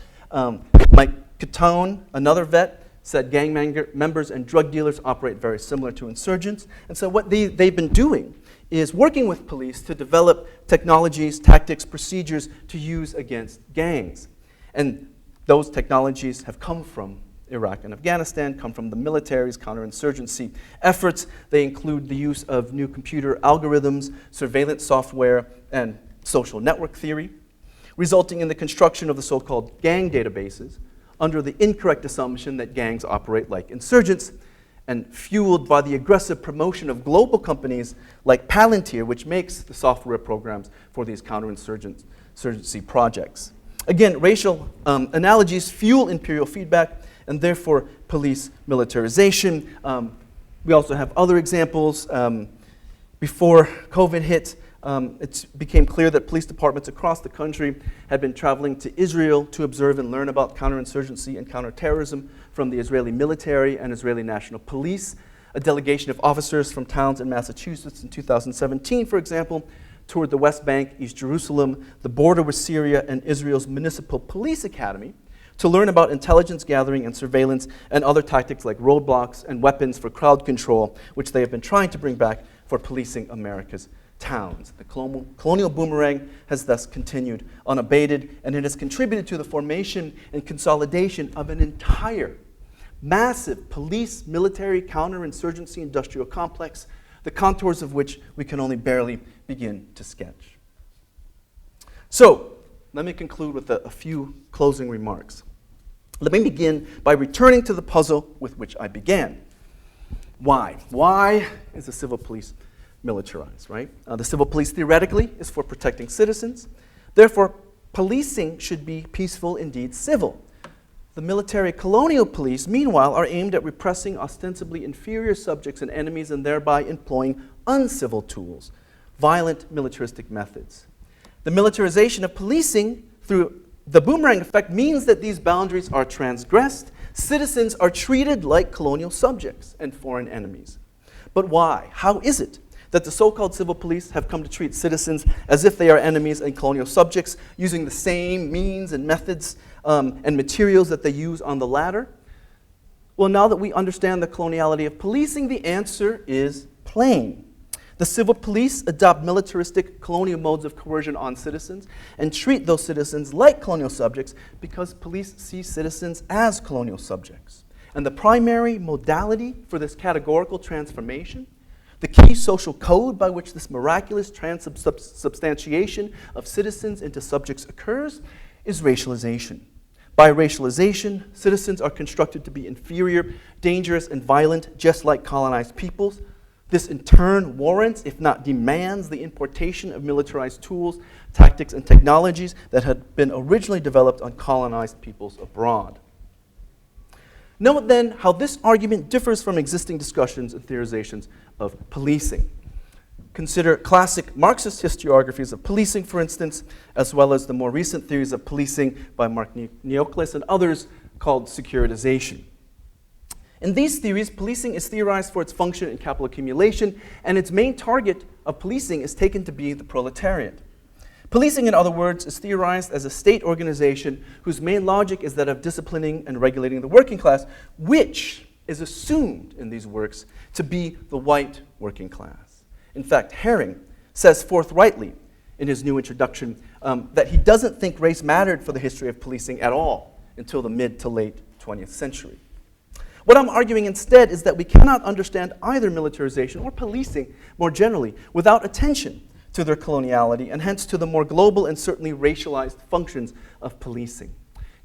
Mike Catone, another vet, said gang members and drug dealers operate very similar to insurgents. And so what they've been doing is working with police to develop technologies, tactics, procedures to use against gangs. And those technologies have come from Iraq and Afghanistan, come from the military's counterinsurgency efforts. They include the use of new computer algorithms, surveillance software, and social network theory, resulting in the construction of the so-called gang databases under the incorrect assumption that gangs operate like insurgents, and fueled by the aggressive promotion of global companies like Palantir, which makes the software programs for these counterinsurgency projects. Again, racial analogies fuel imperial feedback and therefore police militarization. We also have other examples. Before COVID hit, it became clear that police departments across the country had been traveling to Israel to observe and learn about counterinsurgency and counterterrorism from the Israeli military and Israeli National Police. A delegation of officers from towns in Massachusetts in 2017, for example, toured the West Bank, East Jerusalem, the border with Syria, and Israel's Municipal Police Academy to learn about intelligence gathering and surveillance and other tactics like roadblocks and weapons for crowd control, which they have been trying to bring back for policing America's towns. The colonial boomerang has thus continued unabated, and it has contributed to the formation and consolidation of an entire massive police, military, counterinsurgency industrial complex, the contours of which we can only barely begin to sketch. So, let me conclude with a few closing remarks. Let me begin by returning to the puzzle with which I began. Why? Why is the civil police militarized, right? The civil police theoretically is for protecting citizens. Therefore, policing should be peaceful, indeed civil. The military colonial police, meanwhile, are aimed at repressing ostensibly inferior subjects and enemies and thereby employing uncivil tools, violent militaristic methods. The militarization of policing through the boomerang effect means that these boundaries are transgressed. Citizens are treated like colonial subjects and foreign enemies. But why? How is it that the so-called civil police have come to treat citizens as if they are enemies and colonial subjects, using the same means and methods and materials that they use on the latter? Well, now that we understand the coloniality of policing, the answer is plain. The civil police adopt militaristic colonial modes of coercion on citizens and treat those citizens like colonial subjects because police see citizens as colonial subjects. And the primary modality for this categorical transformation, the key social code by which this miraculous transubstantiation of citizens into subjects occurs, is racialization. By racialization, citizens are constructed to be inferior, dangerous, and violent, just like colonized peoples. This in turn warrants, if not demands, the importation of militarized tools, tactics, and technologies that had been originally developed on colonized peoples abroad. Note then how this argument differs from existing discussions and theorizations of policing. Consider classic Marxist historiographies of policing, for instance, as well as the more recent theories of policing by Mark Neoclis and others called securitization. In these theories, policing is theorized for its function in capital accumulation, and its main target of policing is taken to be the proletariat. Policing, in other words, is theorized as a state organization whose main logic is that of disciplining and regulating the working class, which is assumed in these works to be the white working class. In fact, Herring says forthrightly in his new introduction that he doesn't think race mattered for the history of policing at all until the mid to late 20th century. What I'm arguing instead is that we cannot understand either militarization or policing more generally without attention to their coloniality and hence to the more global and certainly racialized functions of policing.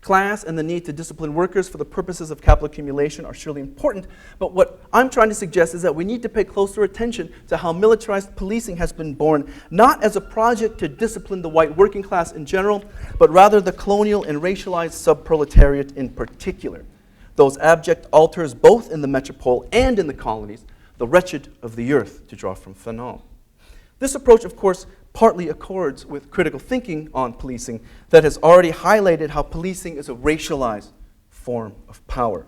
Class and the need to discipline workers for the purposes of capital accumulation are surely important, but what I'm trying to suggest is that we need to pay closer attention to how militarized policing has been born, not as a project to discipline the white working class in general, but rather the colonial and racialized subproletariat in particular, those abject alters both in the metropole and in the colonies, the wretched of the earth, to draw from Fanon. This approach, of course, partly accords with critical thinking on policing that has already highlighted how policing is a racialized form of power.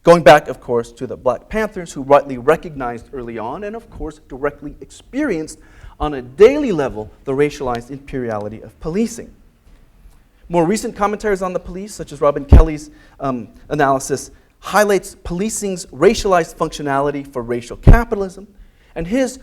Going back, of course, to the Black Panthers, who rightly recognized early on and, of course, directly experienced on a daily level the racialized imperiality of policing. More recent commentaries on the police, such as Robin Kelly's analysis, highlights policing's racialized functionality for racial capitalism, and his,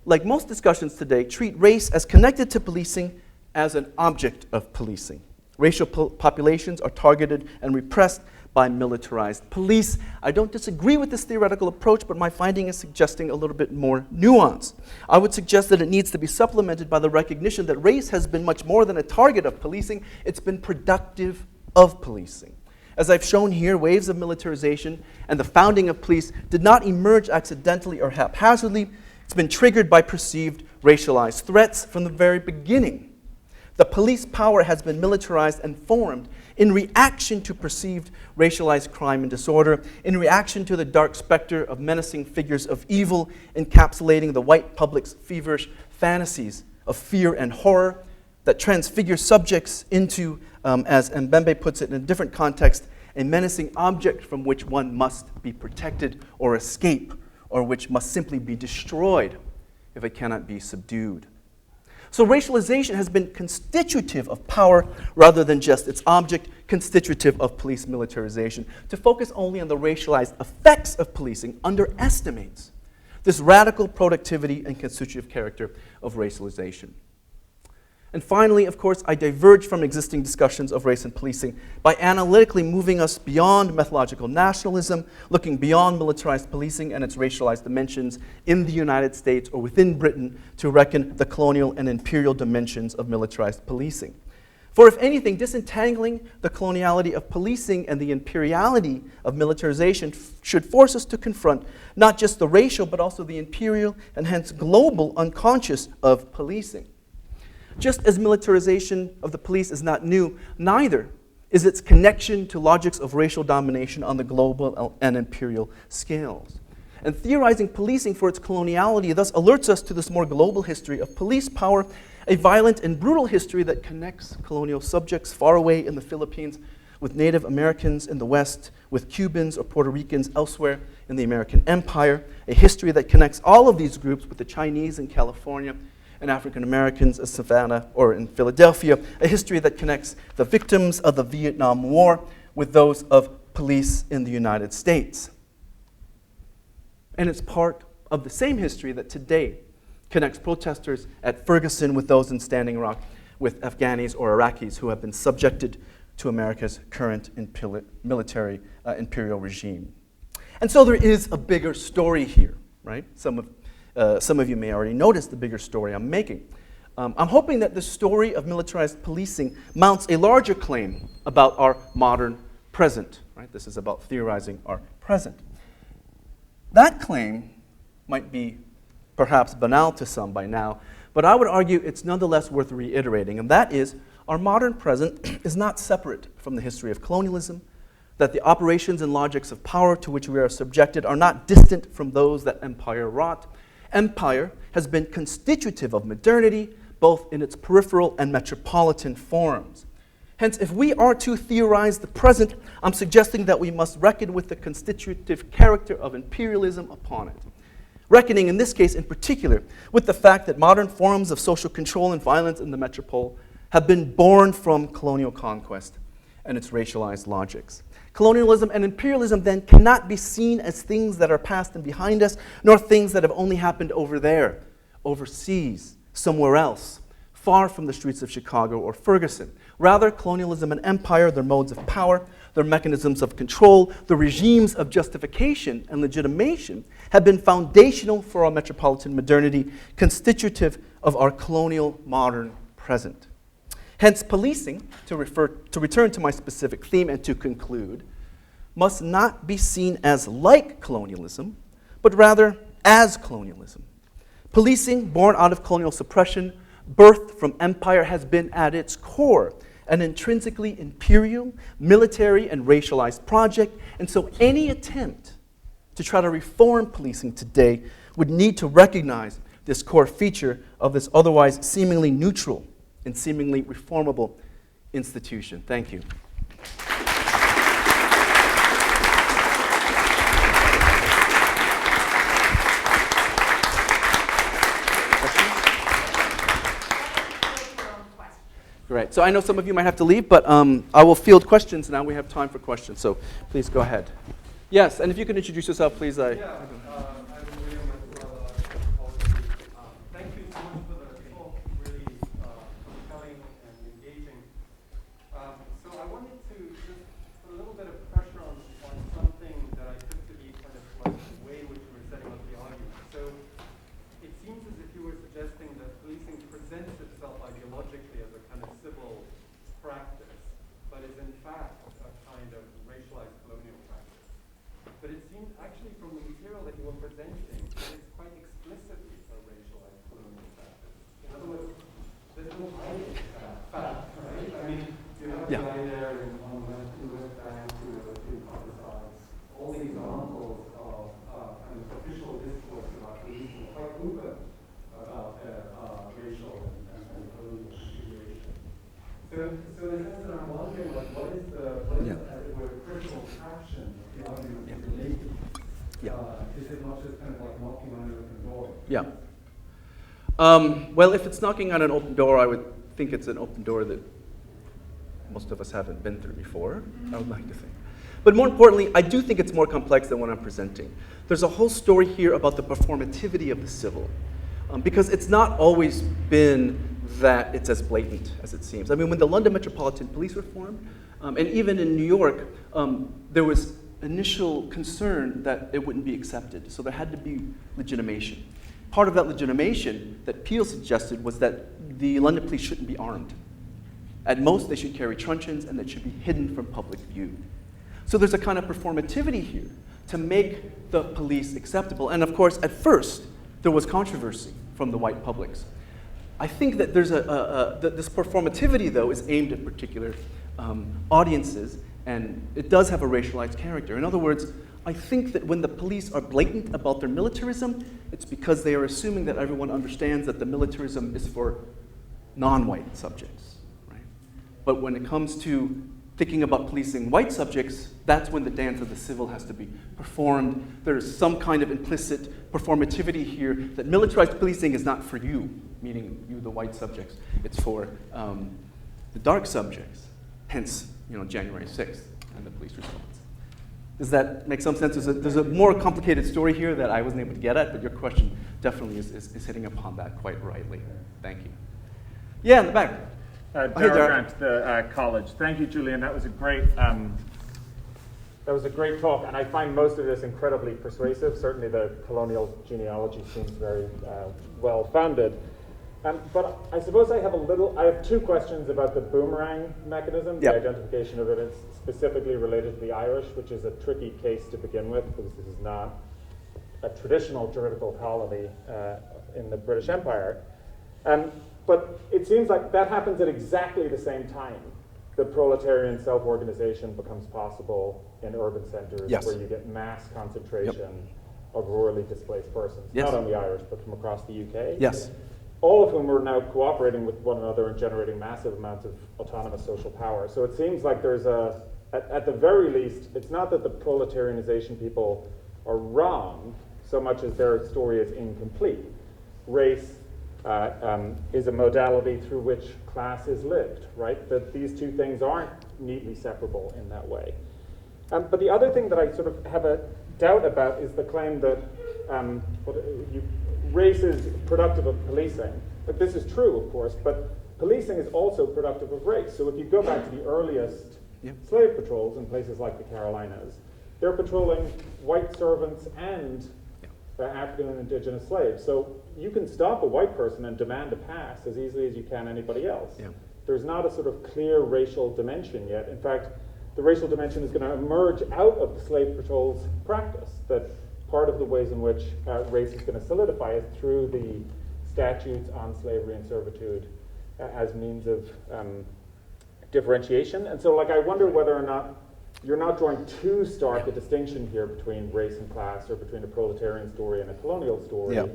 like most discussions today, treat race as connected to policing as an object of policing. Racial populations are targeted and repressed by militarized police. I don't disagree with this theoretical approach, but my finding is suggesting a little bit more nuance. I would suggest that it needs to be supplemented by the recognition that race has been much more than a target of policing. It's been productive of policing. As I've shown here, waves of militarization and the founding of police did not emerge accidentally or haphazardly. It's been triggered by perceived racialized threats from the very beginning. The police power has been militarized and formed in reaction to perceived racialized crime and disorder, in reaction to the dark specter of menacing figures of evil encapsulating the white public's feverish fantasies of fear and horror that transfigure subjects into, as Mbembe puts it in a different context, a menacing object from which one must be protected or escape, or which must simply be destroyed if it cannot be subdued. So racialization has been constitutive of power rather than just its object, constitutive of police militarization. To focus only on the racialized effects of policing underestimates this radical productivity and constitutive character of racialization. And finally, of course, I diverge from existing discussions of race and policing by analytically moving us beyond methodological nationalism, looking beyond militarized policing and its racialized dimensions in the United States or within Britain to reckon the colonial and imperial dimensions of militarized policing. For if anything, disentangling the coloniality of policing and the imperiality of militarization should force us to confront not just the racial but also the imperial and hence global unconscious of policing. Just as militarization of the police is not new, neither is its connection to logics of racial domination on the global and imperial scales. And theorizing policing for its coloniality thus alerts us to this more global history of police power, a violent and brutal history that connects colonial subjects far away in the Philippines with Native Americans in the West, with Cubans or Puerto Ricans elsewhere in the American Empire, a history that connects all of these groups with the Chinese in California, and African Americans in Savannah or in Philadelphia, a history that connects the victims of the Vietnam War with those of police in the United States. And it's part of the same history that today connects protesters at Ferguson with those in Standing Rock with Afghanis or Iraqis who have been subjected to America's current military imperial regime. And so there is a bigger story here, right? Some of you may already notice the bigger story I'm making. I'm hoping that the story of militarized policing mounts a larger claim about our modern present. Right? This is about theorizing our present. That claim might be perhaps banal to some by now, but I would argue it's nonetheless worth reiterating, and that is our modern present is not separate from the history of colonialism, that the operations and logics of power to which we are subjected are not distant from those that empire wrought. Empire has been constitutive of modernity, both in its peripheral and metropolitan forms. Hence, if we are to theorize the present, I'm suggesting that we must reckon with the constitutive character of imperialism upon it. Reckoning, in this case in particular, with the fact that modern forms of social control and violence in the metropole have been born from colonial conquest and its racialized logics. Colonialism and imperialism then cannot be seen as things that are past and behind us, nor things that have only happened over there, overseas, somewhere else, far from the streets of Chicago or Ferguson. Rather, colonialism and empire, their modes of power, their mechanisms of control, the regimes of justification and legitimation have been foundational for our metropolitan modernity, constitutive of our colonial modern present. Hence, policing, to return to my specific theme and to conclude, must not be seen as like colonialism, but rather as colonialism. Policing, born out of colonial suppression, birthed from empire, has been at its core an intrinsically imperial, military, and racialized project, and so any attempt to try to reform policing today would need to recognize this core feature of this otherwise seemingly neutral and seemingly reformable institution. Thank you. Great. So I know some of you might have to leave, but I will field questions now. We have time for questions, so please go ahead. Yes, and if you can introduce yourself, please. I'm Julian Go. Thank you so much for the talk. Really compelling and engaging. So I wanted to just put a little bit of pressure on something that I took to be kind of like the way in which you were setting up the argument. So it seems as if you were suggesting that policing presents itself ideologically as a kind of civil practice, but is in fact a kind of racialized colonial practice. But it seems actually from the material that you were presenting, that it's quite explicitly a racialized colonial practice. In other words, there's no hiding that fact, right? I mean, you have a guy there in on the West Bank who emphasizes all these examples of kind of official discourse about policing, quite open about racial and colonial situation. So in a sense that I'm wondering, like, what is as it were, critical traction of the argument that you're making? Is it not just kind of like knocking on an open door? Yeah. Well, if it's knocking on an open door, I would think it's an open door that most of us haven't been through before, I would like to think. But more importantly, I do think it's more complex than what I'm presenting. There's a whole story here about the performativity of the civil, because it's not always been that it's as blatant as it seems. I mean, when the London Metropolitan Police reformed, and even in New York, there was initial concern that it wouldn't be accepted. So there had to be legitimation. Part of that legitimation that Peel suggested was that the London police shouldn't be armed. At most, they should carry truncheons and they should be hidden from public view. So there's a kind of performativity here to make the police acceptable. And of course, at first, there was controversy from the white publics. I think that there's this performativity, though, is aimed at particular audiences, and it does have a racialized character. In other words, I think that when the police are blatant about their militarism, it's because they are assuming that everyone understands that the militarism is for non-white subjects, right? But when it comes to thinking about policing white subjects, that's when the dance of the civil has to be performed. There's some kind of implicit performativity here that militarized policing is not for you, meaning you, the white subjects. It's for the dark subjects, hence, January 6th and the police response. Does that make some sense? There's a more complicated story here that I wasn't able to get at, but your question definitely is hitting upon that quite rightly. Thank you. Yeah, in the back. Darrell Grant, the college. Thank you, Julian. That was a great talk, and I find most of this incredibly persuasive. Certainly, the colonial genealogy seems very well-founded. But I suppose I have two questions about the boomerang mechanism, the identification of it is specifically related to the Irish, which is a tricky case to begin with, because this is not a traditional juridical colony in the British Empire. But it seems like that happens at exactly the same time. The proletarian self-organization becomes possible in urban centers where you get mass concentration of rurally displaced persons, not only Irish, but from across the UK. Yes. All of whom are now cooperating with one another and generating massive amounts of autonomous social power. So it seems like there's at the very least, it's not that the proletarianization people are wrong so much as their story is incomplete. Race is a modality through which class is lived, right? That these two things aren't neatly separable in that way. But the other thing that I sort of have a doubt about is the claim that race is productive of policing. But this is true, of course, but policing is also productive of race. So if you go back to the earliest slave patrols in places like the Carolinas, they're patrolling white servants and African and indigenous slaves. So you can stop a white person and demand a pass as easily as you can anybody else. Yeah. There's not a sort of clear racial dimension yet. In fact, the racial dimension is going to emerge out of the slave patrol's practice, that part of the ways in which race is going to solidify is through the statutes on slavery and servitude as means of differentiation. And so, like, I wonder whether or not you're not drawing too stark a distinction here between race and class, or between a proletarian story and a colonial story. Yeah.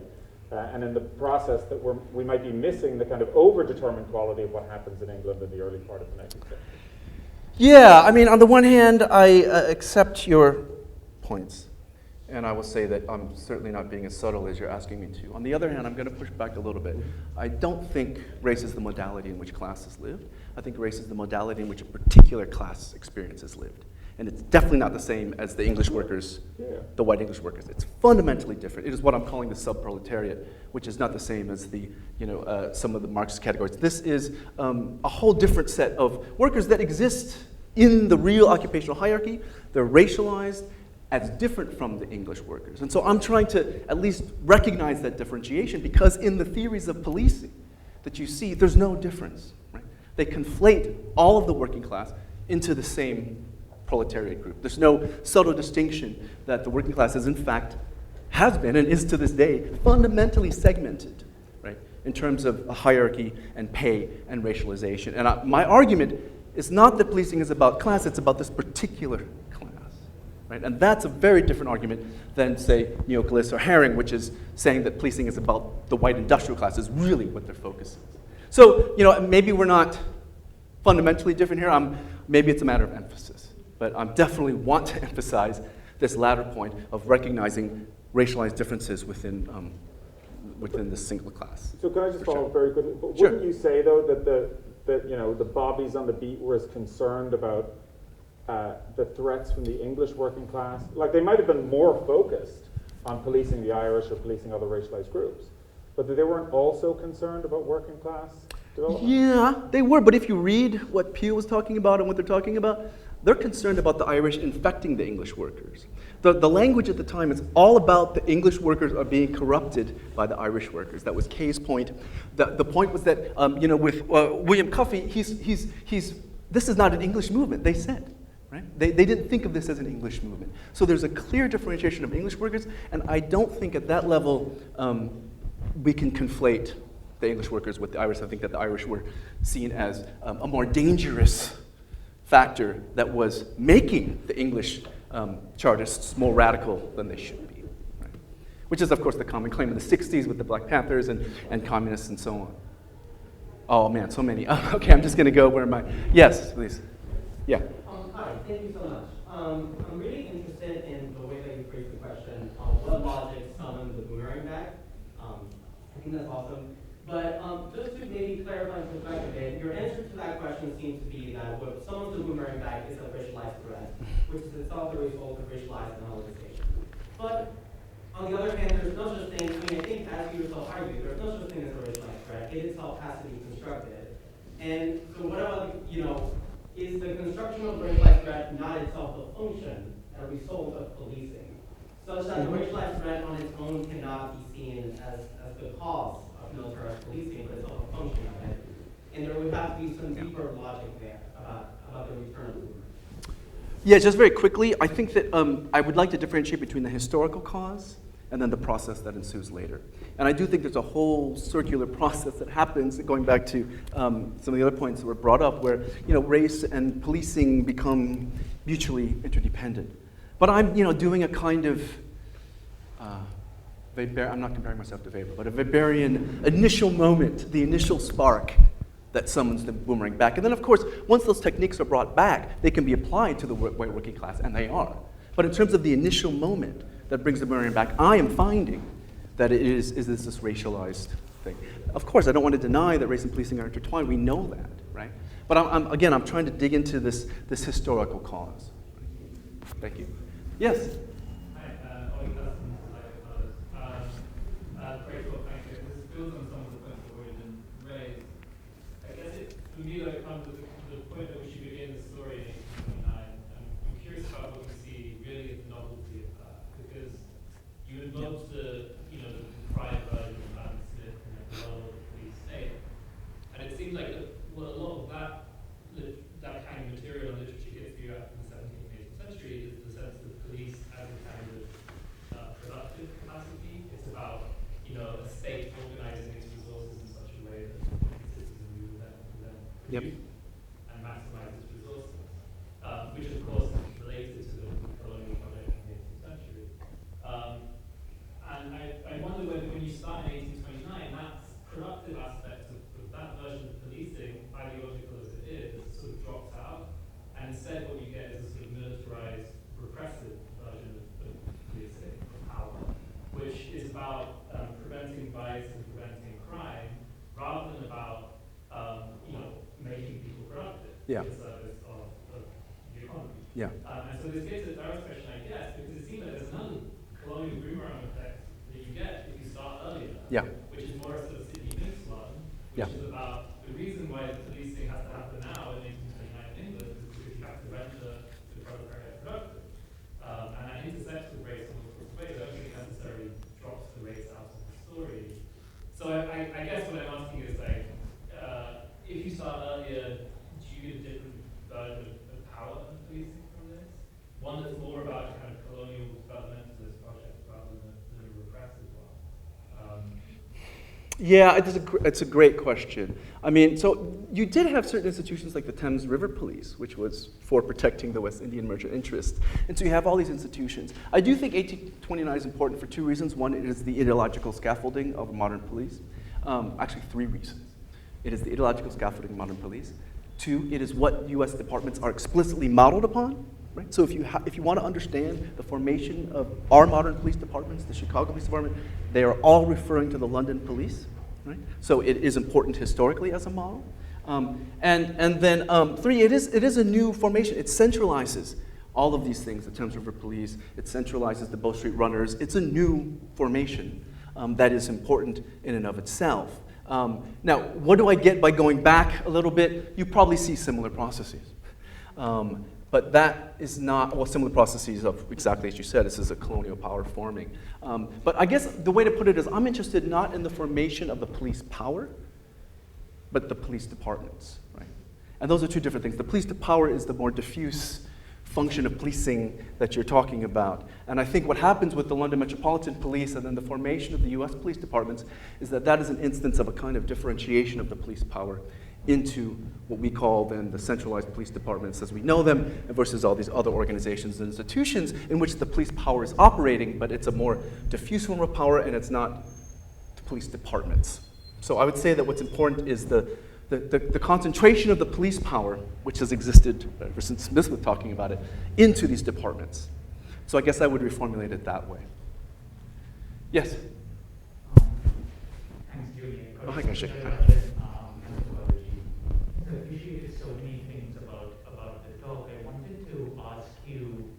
And in the process that we might be missing the kind of over-determined quality of what happens in England in the early part of the 19th century. Yeah, I mean, on the one hand, I accept your points. And I will say that I'm certainly not being as subtle as you're asking me to. On the other hand, I'm going to push back a little bit. I don't think race is the modality in which class is lived. I think race is the modality in which a particular class experience is lived. And it's definitely not the same as the English workers, the white English workers. It's fundamentally different. It is what I'm calling the subproletariat, which is not the same as the, some of the Marxist categories. This is a whole different set of workers that exist in the real occupational hierarchy. They're racialized as different from the English workers. And so I'm trying to at least recognize that differentiation, because in the theories of policing that you see, there's no difference. Right? They conflate all of the working class into the same proletariat group. There's no subtle distinction that the working class is, in fact, has been and is to this day fundamentally segmented, right, in terms of a hierarchy and pay and racialization. And my argument is not that policing is about class, it's about this particular class. Right? And that's a very different argument than, say, Neoclass or Herring, which is saying that policing is about the white industrial class, is really what their focus is. So, maybe we're not fundamentally different here. Maybe it's a matter of emphasis. But I definitely want to emphasize this latter point of recognizing racialized differences within this single class. So can I just follow up very quickly? But wouldn't you say, though, that the bobbies on the beat were as concerned about the threats from the English working class? Like, they might have been more focused on policing the Irish or policing other racialized groups, but they weren't also concerned about working class development? Yeah, they were, but if you read what Pew was talking about and what they're talking about, they're concerned about the Irish infecting the English workers. The language at the time is all about the English workers are being corrupted by the Irish workers. That was Kay's point. The point was that, with William Cuffey, this is not an English movement, they said. Right? They didn't think of this as an English movement. So there's a clear differentiation of English workers, and I don't think at that level we can conflate the English workers with the Irish. I think that the Irish were seen as a more dangerous factor that was making the English Chartists more radical than they should be. Right? Which is, of course, the common claim of the 60s with the Black Panthers and communists and so on. Oh, man, so many. Okay, I'm just going to go where my... Yes, please. Yeah. Hi, thank you so much. I'm really interested in the way that you phrased the question on what logic summoned the boomerang back. I think that's awesome. But just to maybe clarify and perspective a bit, your answer to that question seems to be that what summons the boomerang back is a racialized threat, which is itself the result of racialized colonization. But on the other hand, there's no such thing, I think as you yourself argued, there's no such thing as a racialized threat. It itself has to be constructed. And so what about, is the construction of the racialized threat not itself a function, a result of policing? Such that the racialized threat on its own cannot be seen as the cause of militarized policing, but it's also a function of it. And there would have to be some deeper logic there about the return of the boomerang. Yeah, just very quickly, I think that I would like to differentiate between the historical cause and then the process that ensues later. And I do think there's a whole circular process that happens, going back to some of the other points that were brought up, where race and policing become mutually interdependent. But I'm doing a kind of, I'm not comparing myself to Weber, but a Weberian initial moment, the initial spark that summons the boomerang back. And then, of course, once those techniques are brought back, they can be applied to the white working class, and they are. But in terms of the initial moment that brings the boomerang back, I am finding that it is this racialized thing. Of course, I don't want to deny that race and policing are intertwined. We know that, right? But I'm trying to dig into this historical cause. Thank you. Yes? Hi, Oli Dustin, This builds on some of the points that were a state organizing its resources in such a way that citizens will then Yep. produce and maximize its resources, which of course is related to the colonial project in the 18th century. And I wonder whether when you start in 1829, that productive aspect of that version of policing, ideological as it is, sort of drops out, and instead what you get is a sort of militarized, repressive version of policing, of power, which is about preventing vice and preventing crime, rather than about making people productive Yeah. in service of the economy. Yeah. And so this gets at Darrell's question, I guess, because it seems like there's another colonial boomerang effect that you get if you start earlier, Yeah. which is more a sort of Sidney Mintz one, which Yeah. is about the reason why the policing has to happen now in 1829 in England is because you have to render the proletariat productive. And that intersects with race in multiple ways. I don't think it necessarily drops the race out of the story. So I guess what I'm asking is like, if you start earlier, do you get a different version of power and policing from this? One that's more about a kind of colonial developmentalist project rather than a repressive one. Yeah, it's a great question. I mean, so you did have certain institutions like the Thames River Police, which was for protecting the West Indian merchant interests. And so you have all these institutions. I do think 1829 is important for two reasons. One, it is the ideological scaffolding of modern police. Actually, three reasons. It is the ideological scaffolding of modern police. Two, it is what U.S. departments are explicitly modeled upon. Right? So if you want to understand the formation of our modern police departments, the Chicago Police Department, they are all referring to the London Police. Right? So it is important historically as a model. And then three, it is a new formation. It centralizes all of these things, the Thames River Police. It centralizes the Bow Street Runners. It's a new formation that is important in and of itself. Now, what do I get by going back a little bit? You probably see similar processes. But that is not, well, similar processes of exactly as you said, this is a colonial power forming. But I guess the way to put it is I'm interested not in the formation of the police power, but the police departments, right? And those are two different things. The police power is the more diffuse function of policing that you're talking about. And I think what happens with the London Metropolitan Police and then the formation of the US police departments is that is an instance of a kind of differentiation of the police power into what we call then the centralized police departments as we know them versus all these other organizations and institutions in which the police power is operating, but it's a more diffuse form of power and it's not the police departments. So I would say that what's important is the concentration of the police power, which has existed ever since Smith was talking about it, into these departments. So I guess I would reformulate it that way. Yes? Thanks, Julian. Oh, hi, Kaushik. Hi. I appreciated so many things about the talk. I wanted to ask you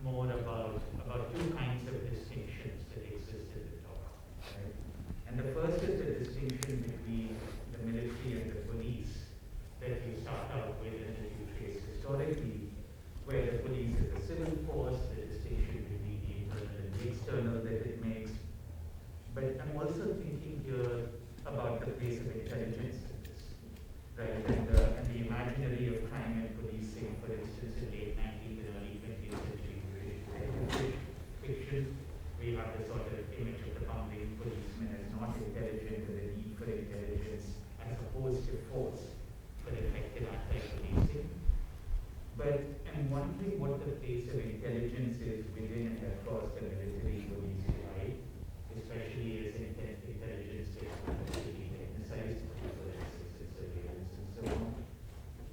more about two kinds of distinctions that exist in the talk. Right? And the first is the distinction between the military and the police that you start out with and that you trace historically, where the police is the civil force, the distinction between the internal and the external that it makes. But I'm also thinking here about the place of intelligence in this, right? And the imaginary of crime and policing, for instance, in late 19th and early 20th century British fiction, we have the sort of image of the bumbling policeman as not intelligent and the need for intelligence as opposed to force for effective anti-policing. But I'm wondering what the place of intelligence is within and across the military police divide, especially as intelligence is massively technicized for forensics and surveillance and so on.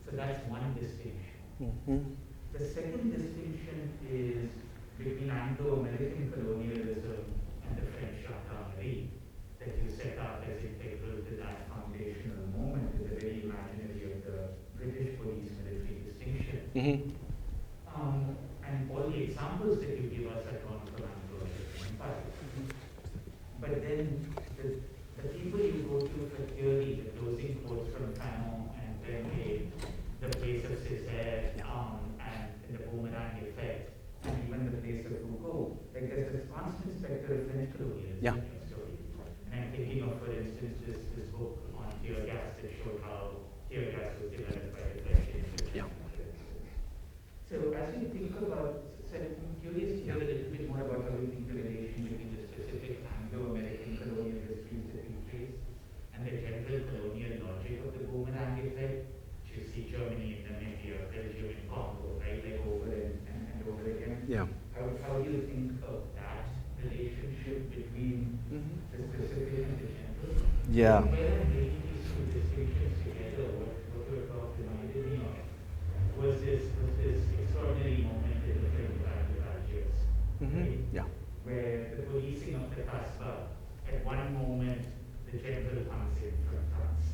So that's one distinction. Mm-hmm. The second distinction is between Anglo-American colonialism and the French gendarmerie that you set up as integral to that foundational moment in the very imaginary of the British police military distinction. Mm-hmm. And all the examples that you give us are drawn from Anglo-American empire. But then the people you go to for theory, the closing quotes from Fanon and Bentley, the place of Césaire, and the boomerang effect, and even the place of Foucault, like there's this constant specter of French colonialism in your story. And I'm thinking of, for instance, this book on tear gas that showed how tear gas was developed by the French in Japan, for instance. So as you think about, I'm curious to hear a little bit more about how you think the relation between the specific Anglo-American colonialism between the specific and the general. Yeah. When I'm making these two distinctions together, what your talk reminded me of was this extraordinary moment in the film Algiers, right? Yeah. Where the policing of the Casbah, at one moment, the general comes in from France,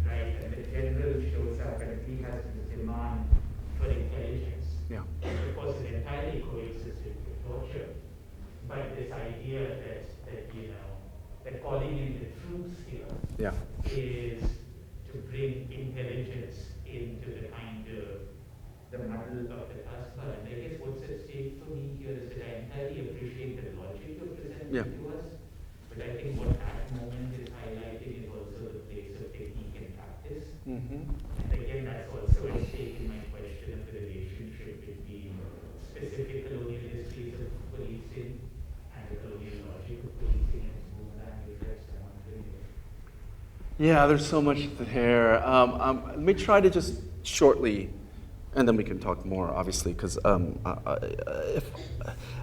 right? And the general shows up and he has this demand for intelligence. Yeah. Of course, it entirely coexisted with torture. But this idea that that calling in the troops here Yeah. is to bring intelligence into the kind of the model of the Casbah. And I guess what's at stake for me here is that I entirely appreciate the logic you're presenting to us. But I think what that moment is highlighting is also the place of technique and practice. And again, that's also at stake in my question of the relationship between specific colonial histories of policing and the colonial logic of policing and boomerang effects. I'm wondering if Yeah, there's so much there. Let me try to just shortly, and then we can talk more, obviously, because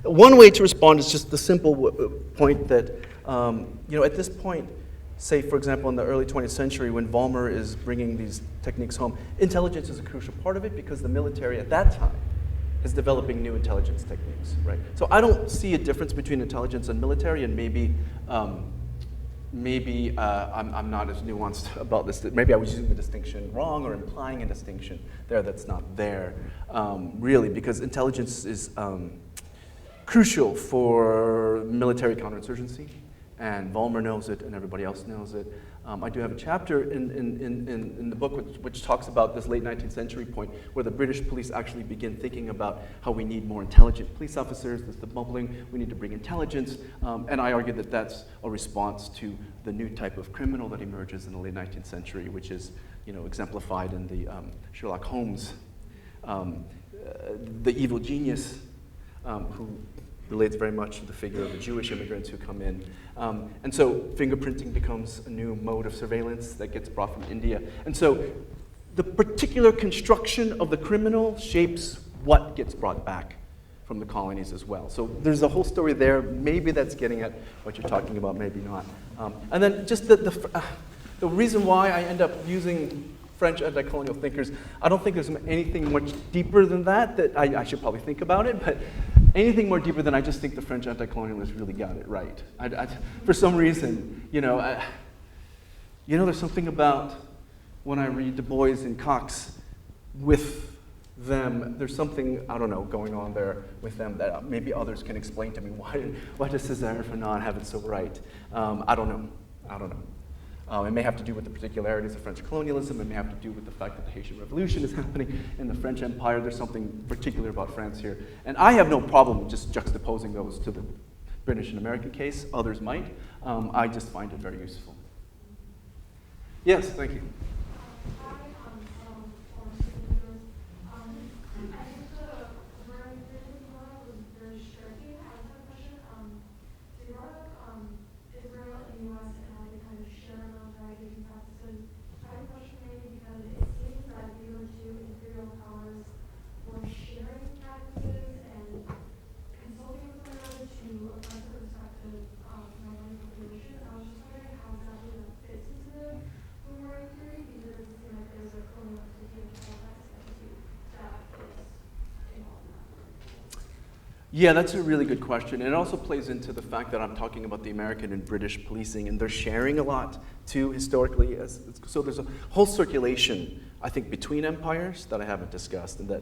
one way to respond is just the simple point that, at this point, say, for example, in the early 20th century, when Vollmer is bringing these techniques home, intelligence is a crucial part of it because the military at that time is developing new intelligence techniques, right? So I don't see a difference between intelligence and military, and maybe I'm not as nuanced about this. Maybe I was using the distinction wrong or implying a distinction there that's not there, really, because intelligence is crucial for military counterinsurgency, and Vollmer knows it, and everybody else knows it. I do have a chapter in the book which talks about this late 19th century point where the British police actually begin thinking about how we need more intelligent police officers. There's the bubbling, we need to bring intelligence. And I argue that that's a response to the new type of criminal that emerges in the late 19th century, which is exemplified in the Sherlock Holmes, the evil genius who relates very much to the figure of the Jewish immigrants who come in. And so fingerprinting becomes a new mode of surveillance that gets brought from India. And so the particular construction of the criminal shapes what gets brought back from the colonies as well. So there's a whole story there. Maybe that's getting at what you're talking about, maybe not. And then just the reason why I end up using French anti-colonial thinkers, I don't think there's anything much deeper than that I should probably think about it, but anything more deeper than I just think the French anti-colonialists really got it right. For some reason, there's something about when I read Du Bois and Cox with them, there's something, I don't know, going on there with them that maybe others can explain to me. Why does César Fanon have it so right? I don't know. It may have to do with the particularities of French colonialism. It may have to do with the fact that the Haitian Revolution is happening in the French Empire. There's something particular about France here. And I have no problem just juxtaposing those to the British and American case. Others might. I just find it very useful. Yes, thank you. Yeah, that's a really good question. And it also plays into the fact that I'm talking about the American and British policing, and they're sharing a lot, too, historically. So there's a whole circulation, I think, between empires that I haven't discussed, and that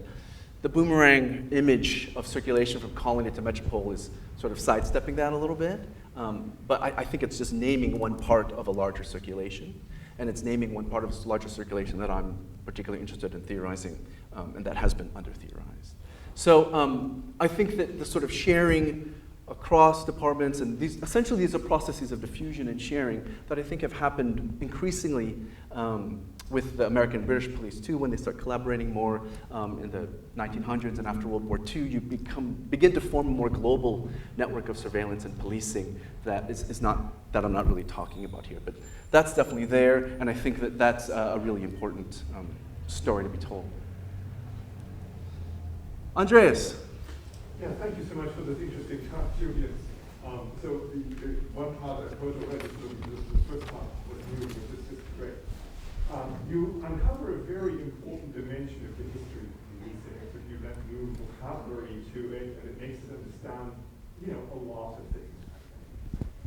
the boomerang image of circulation from colony to metropole is sort of sidestepping that a little bit. But I think it's just naming one part of a larger circulation, and it's naming one part of a larger circulation that I'm particularly interested in theorizing, and that has been under-theorized. So I think that the sort of sharing across departments, and essentially these are processes of diffusion and sharing that I think have happened increasingly with the American and British police too, when they start collaborating more in the 1900s and after World War II, you begin to form a more global network of surveillance and policing that is not, that I'm not really talking about here, but that's definitely there, and I think that that's a really important story to be told. Andreas. Yeah, thank you so much for this interesting talk, Julian. So the one part I quote already, so the first part was new, which is just great. You uncover a very important dimension of the history of policing. So you let new vocabulary to it, and it makes us understand, a lot of things.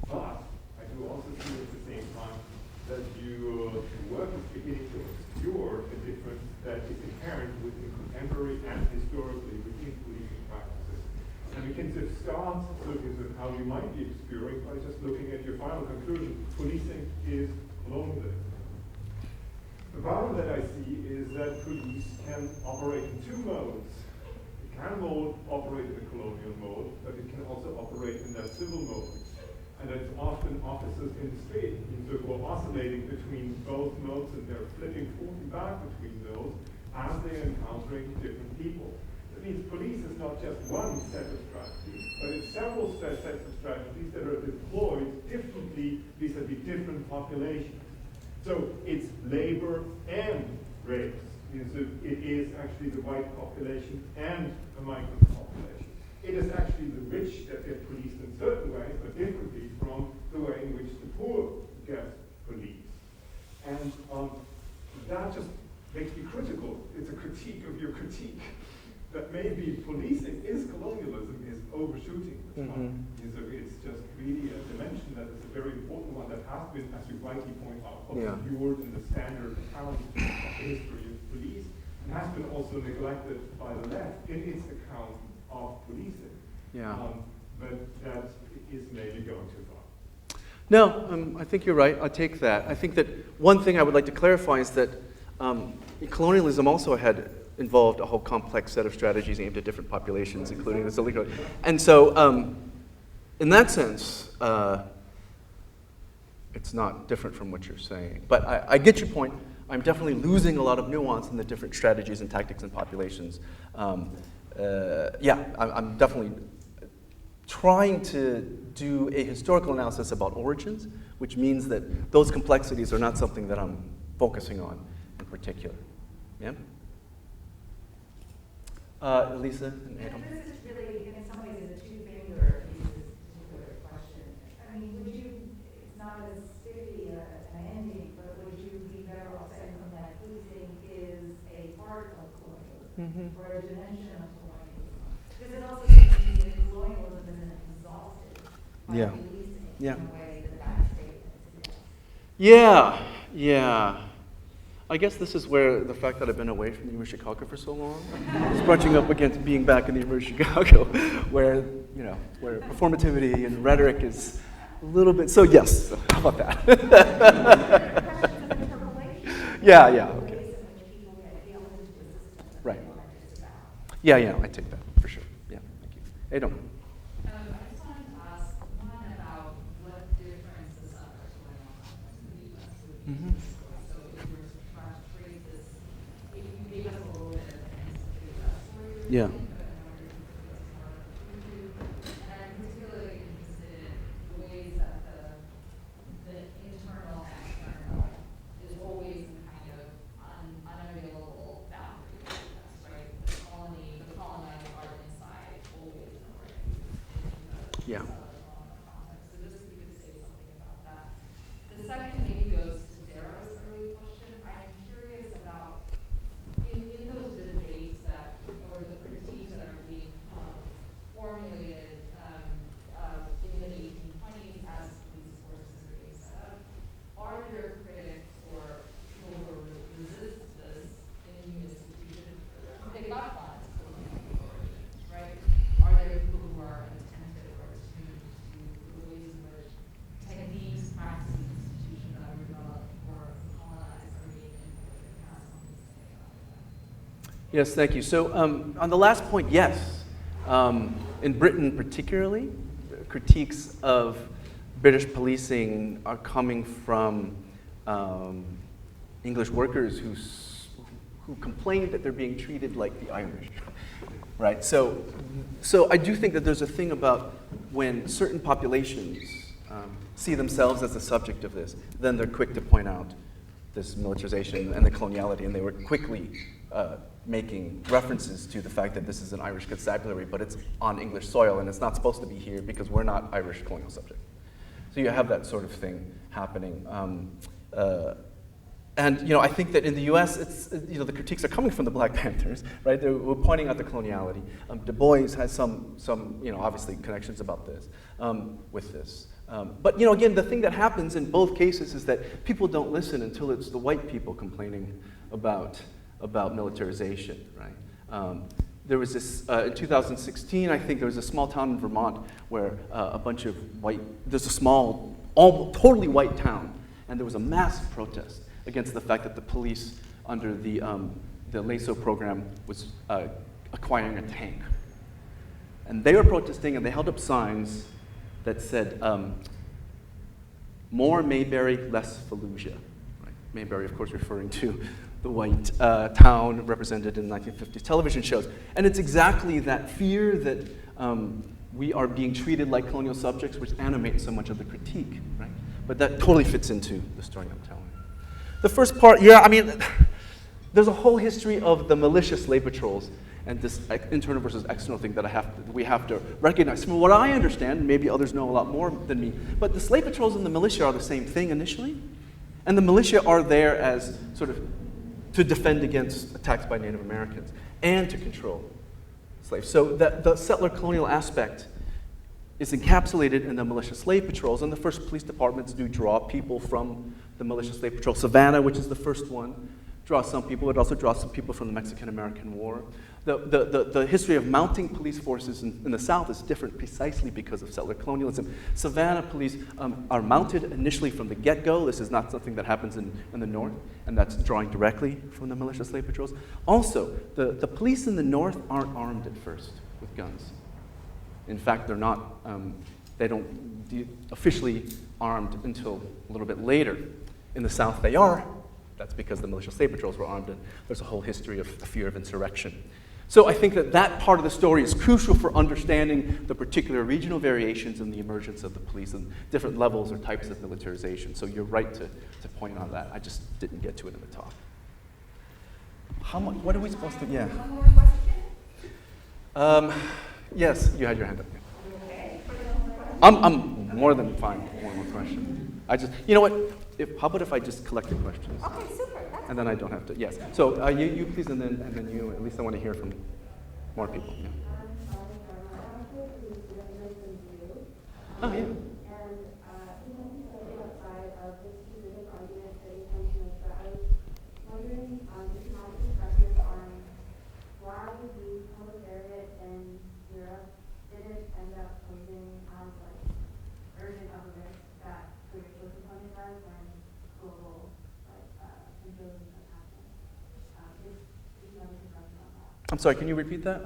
But I do also see at the same time that your work is beginning to obscure a difference that is inherent within contemporary and historically within policing practices. And we can just start looking at how you might be obscuring by just looking at your final conclusion. Policing is colonialism. The problem that I see is that police can operate in two modes. It can operate in the colonial mode, but it can also operate in that civil mode. And it's often officers in the street who are oscillating between both modes, and they're flipping forth and back between those as they're encountering different people. That means police is not just one set of strategies, but it's several sets of strategies that are deployed differently vis-a-vis different populations. So it's labor and race. So it is actually the white population and the migrant population. It is actually the rich that get policed in certain ways, but differently from the way in which the poor get policed. And that just makes me critical. It's a critique of your critique. That maybe policing is colonialism is overshooting the mark. So it's just really a dimension that is a very important one that has been, as you rightly point out, obscured in the standard account of the history of police, and has been also neglected by the left in its account of policing. But that is maybe going too far. No, I think you're right. I take that. I think that one thing I would like to clarify is that colonialism also had involved a whole complex set of strategies aimed at different populations, including the illegal. And so, in that sense, it's not different from what you're saying. But I get your point. I'm definitely losing a lot of nuance in the different strategies and tactics and populations. I'm definitely trying to do a historical analysis about origins, which means that those complexities are not something that I'm focusing on in particular. Yeah? Lisa and Adam. This is really, in some ways, a two-finger particular question. I mean, would you, it's not as stiffy an ending, but would you be better off saying that policing is a part of colonialism, or a dimension of colonialism? Because it also seems to me that colonialism isn't exhausted by policing in a way that that statement suggests. Yeah. I guess this is where the fact that I've been away from the University of Chicago for so long is brunching up against being back in the University of Chicago, where performativity and rhetoric is a little bit. So yes, how about that? Okay. Right. Yeah, I take that for sure. Yeah, thank you. Adam. I just wanted to ask one about what differences are going on in the U.S. with these. So if you were to try to create this, if you gave us a little bit of an institute of that story, Yeah. And I'm particularly interested in the ways that the internal and external is always in kind of unavailable boundary, right? The colonized are inside, always already. Yeah. So just if you could say something about that. The second maybe goes to Dara's early question. I'm curious about in those debates that, or the critiques that are being formulated in the 1820s as these forces are being set up, are there critics or people who resist this in the institution? They got funds for origins, right? Are there people who are attentive or attuned to the ways in which techniques, practices, institutions that were developed or colonized are being implemented? Can I have something to say about that? Yes, thank you. So on the last point, yes. In Britain particularly, critiques of British policing are coming from English workers who complain that they're being treated like the Irish, right? So I do think that there's a thing about when certain populations see themselves as the subject of this, then they're quick to point out this militarization and the coloniality, and they were quickly making references to the fact that this is an Irish constabulary, but it's on English soil, and it's not supposed to be here because we're not Irish colonial subject. So you have that sort of thing happening. And I think that in the U.S., it's the critiques are coming from the Black Panthers, right? We're pointing out the coloniality. Du Bois has some obviously connections about this, with this. But again, the thing that happens in both cases is that people don't listen until it's the white people complaining about militarization, right? There was this, in 2016, I think there was a small town in Vermont where a bunch of there's a small, totally white town, and there was a massive protest against the fact that the police under the LASO program was acquiring a tank. And they were protesting, and they held up signs that said, more Mayberry, less Fallujah. Right? Mayberry, of course, referring to the white town represented in 1950s television shows. And it's exactly that fear that we are being treated like colonial subjects which animates so much of the critique, right? But that totally fits into the story I'm telling. The first part, there's a whole history of the militia slave patrols and this internal versus external thing that we have to recognize. From what I understand, maybe others know a lot more than me, but the slave patrols and the militia are the same thing initially. And the militia are there as sort of to defend against attacks by Native Americans and to control slaves. So the settler colonial aspect is encapsulated in the militia slave patrols, and the first police departments do draw people from the militia slave patrol. Savannah, which is the first one, draws some people. It also draws some people from the Mexican-American War. The history of mounting police forces in the South is different precisely because of settler colonialism. Savannah police are mounted initially from the get-go. This is not something that happens in the North, and that's drawing directly from the militia slave patrols. Also, the police in the North aren't armed at first with guns. In fact, they're not, they don't officially armed until a little bit later. In the South, they are. That's because the militia slave patrols were armed, and there's a whole history of fear of insurrection. So I think that part of the story is crucial for understanding the particular regional variations in the emergence of the police and different levels or types of militarization. So you're right to point on that. I just didn't get to it in the talk. How much? What are we supposed to? Yeah. One more question? Yes, you had your hand up. Okay. I'm more than fine with one more question. You know what? How about if I just collect the questions? Okay, super. And then I don't have to. Yes. So you please, and then you. At least I want to hear from more people. Yeah. Oh yeah. I'm sorry, can you repeat that?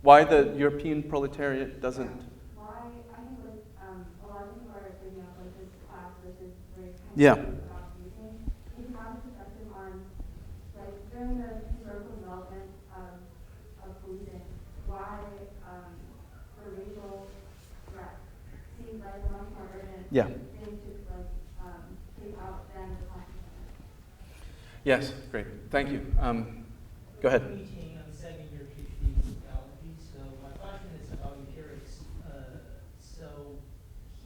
Why the European proletariat doesn't? Why, I think a lot of people are figuring out this class versus race kind Yeah. of using. Do you have a perspective on, during the historical development of policing, why the racial threat seems like a much more urgent thing to take out than the class? Yes, great. Thank you. Go ahead. I'm second year PhD in sociology, so my question is about empirics. So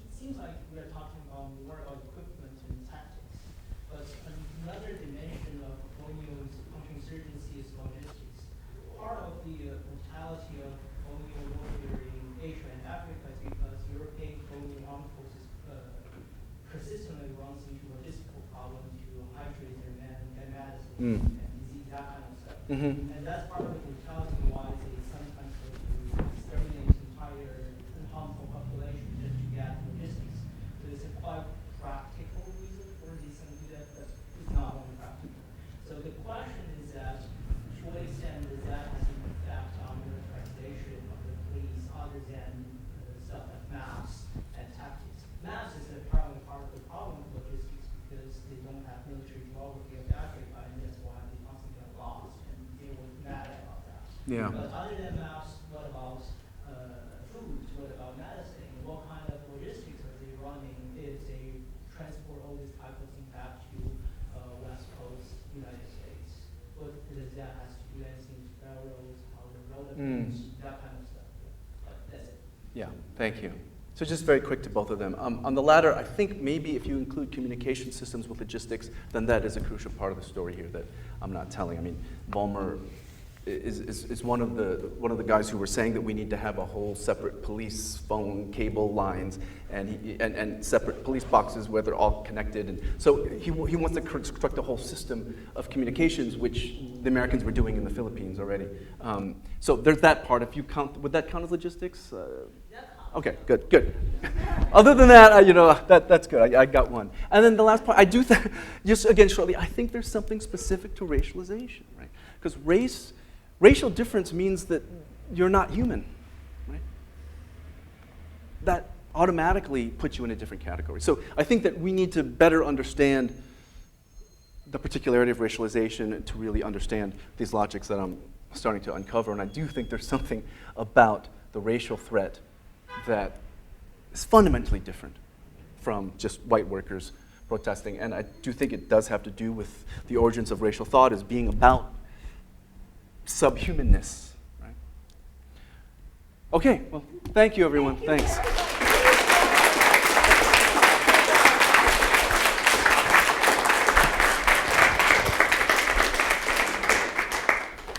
it seems like we are talking about more about equipment and tactics, but another dimension of colonial counterinsurgency is logistics. Part of the brutality of colonial warfare in Asia and Africa is because European colonial armed forces persistently runs into logistical problems to hydrate their men and medicine and disease, that kind of stuff. Mm-hmm. And that's part of the brutality why they sometimes go to exterminate entire harmful population just to get logistics. So it's a quite practical reason for this and that, but it's not only practical. So the question is that to what extent does that have an effect on militarization of the police other than stuff like maps and tactics? Maps is probably part of the problem with logistics because they don't have military geography of Africa, and that's why they constantly get lost. Mad about that. Yeah. But other than maps, what about food? What about medicine? What kind of logistics are they running if they transport all these types of things back to West Coast United States? What does that have to do anything Thank you. So just very quick to both of them. On the latter, I think maybe if you include communication systems with logistics, then that is a crucial part of the story here that I'm not telling. I mean, Vollmer is one of the guys who were saying that we need to have a whole separate police phone cable lines and separate police boxes where they're all connected. And so he wants to construct a whole system of communications, which the Americans were doing in the Philippines already. So there's that part. If you count, would that count as logistics? Okay, good. Other than that, that's good. I got one. And then the last part, I do think, just again shortly, I think there's something specific to racialization, right? Because racial difference means that you're not human, right? That automatically puts you in a different category. So I think that we need to better understand the particularity of racialization to really understand these logics that I'm starting to uncover. And I do think there's something about the racial threat that is fundamentally different from just white workers protesting. And I do think it does have to do with the origins of racial thought as being about subhumanness, right? Okay, well, thank you, everyone. Thanks.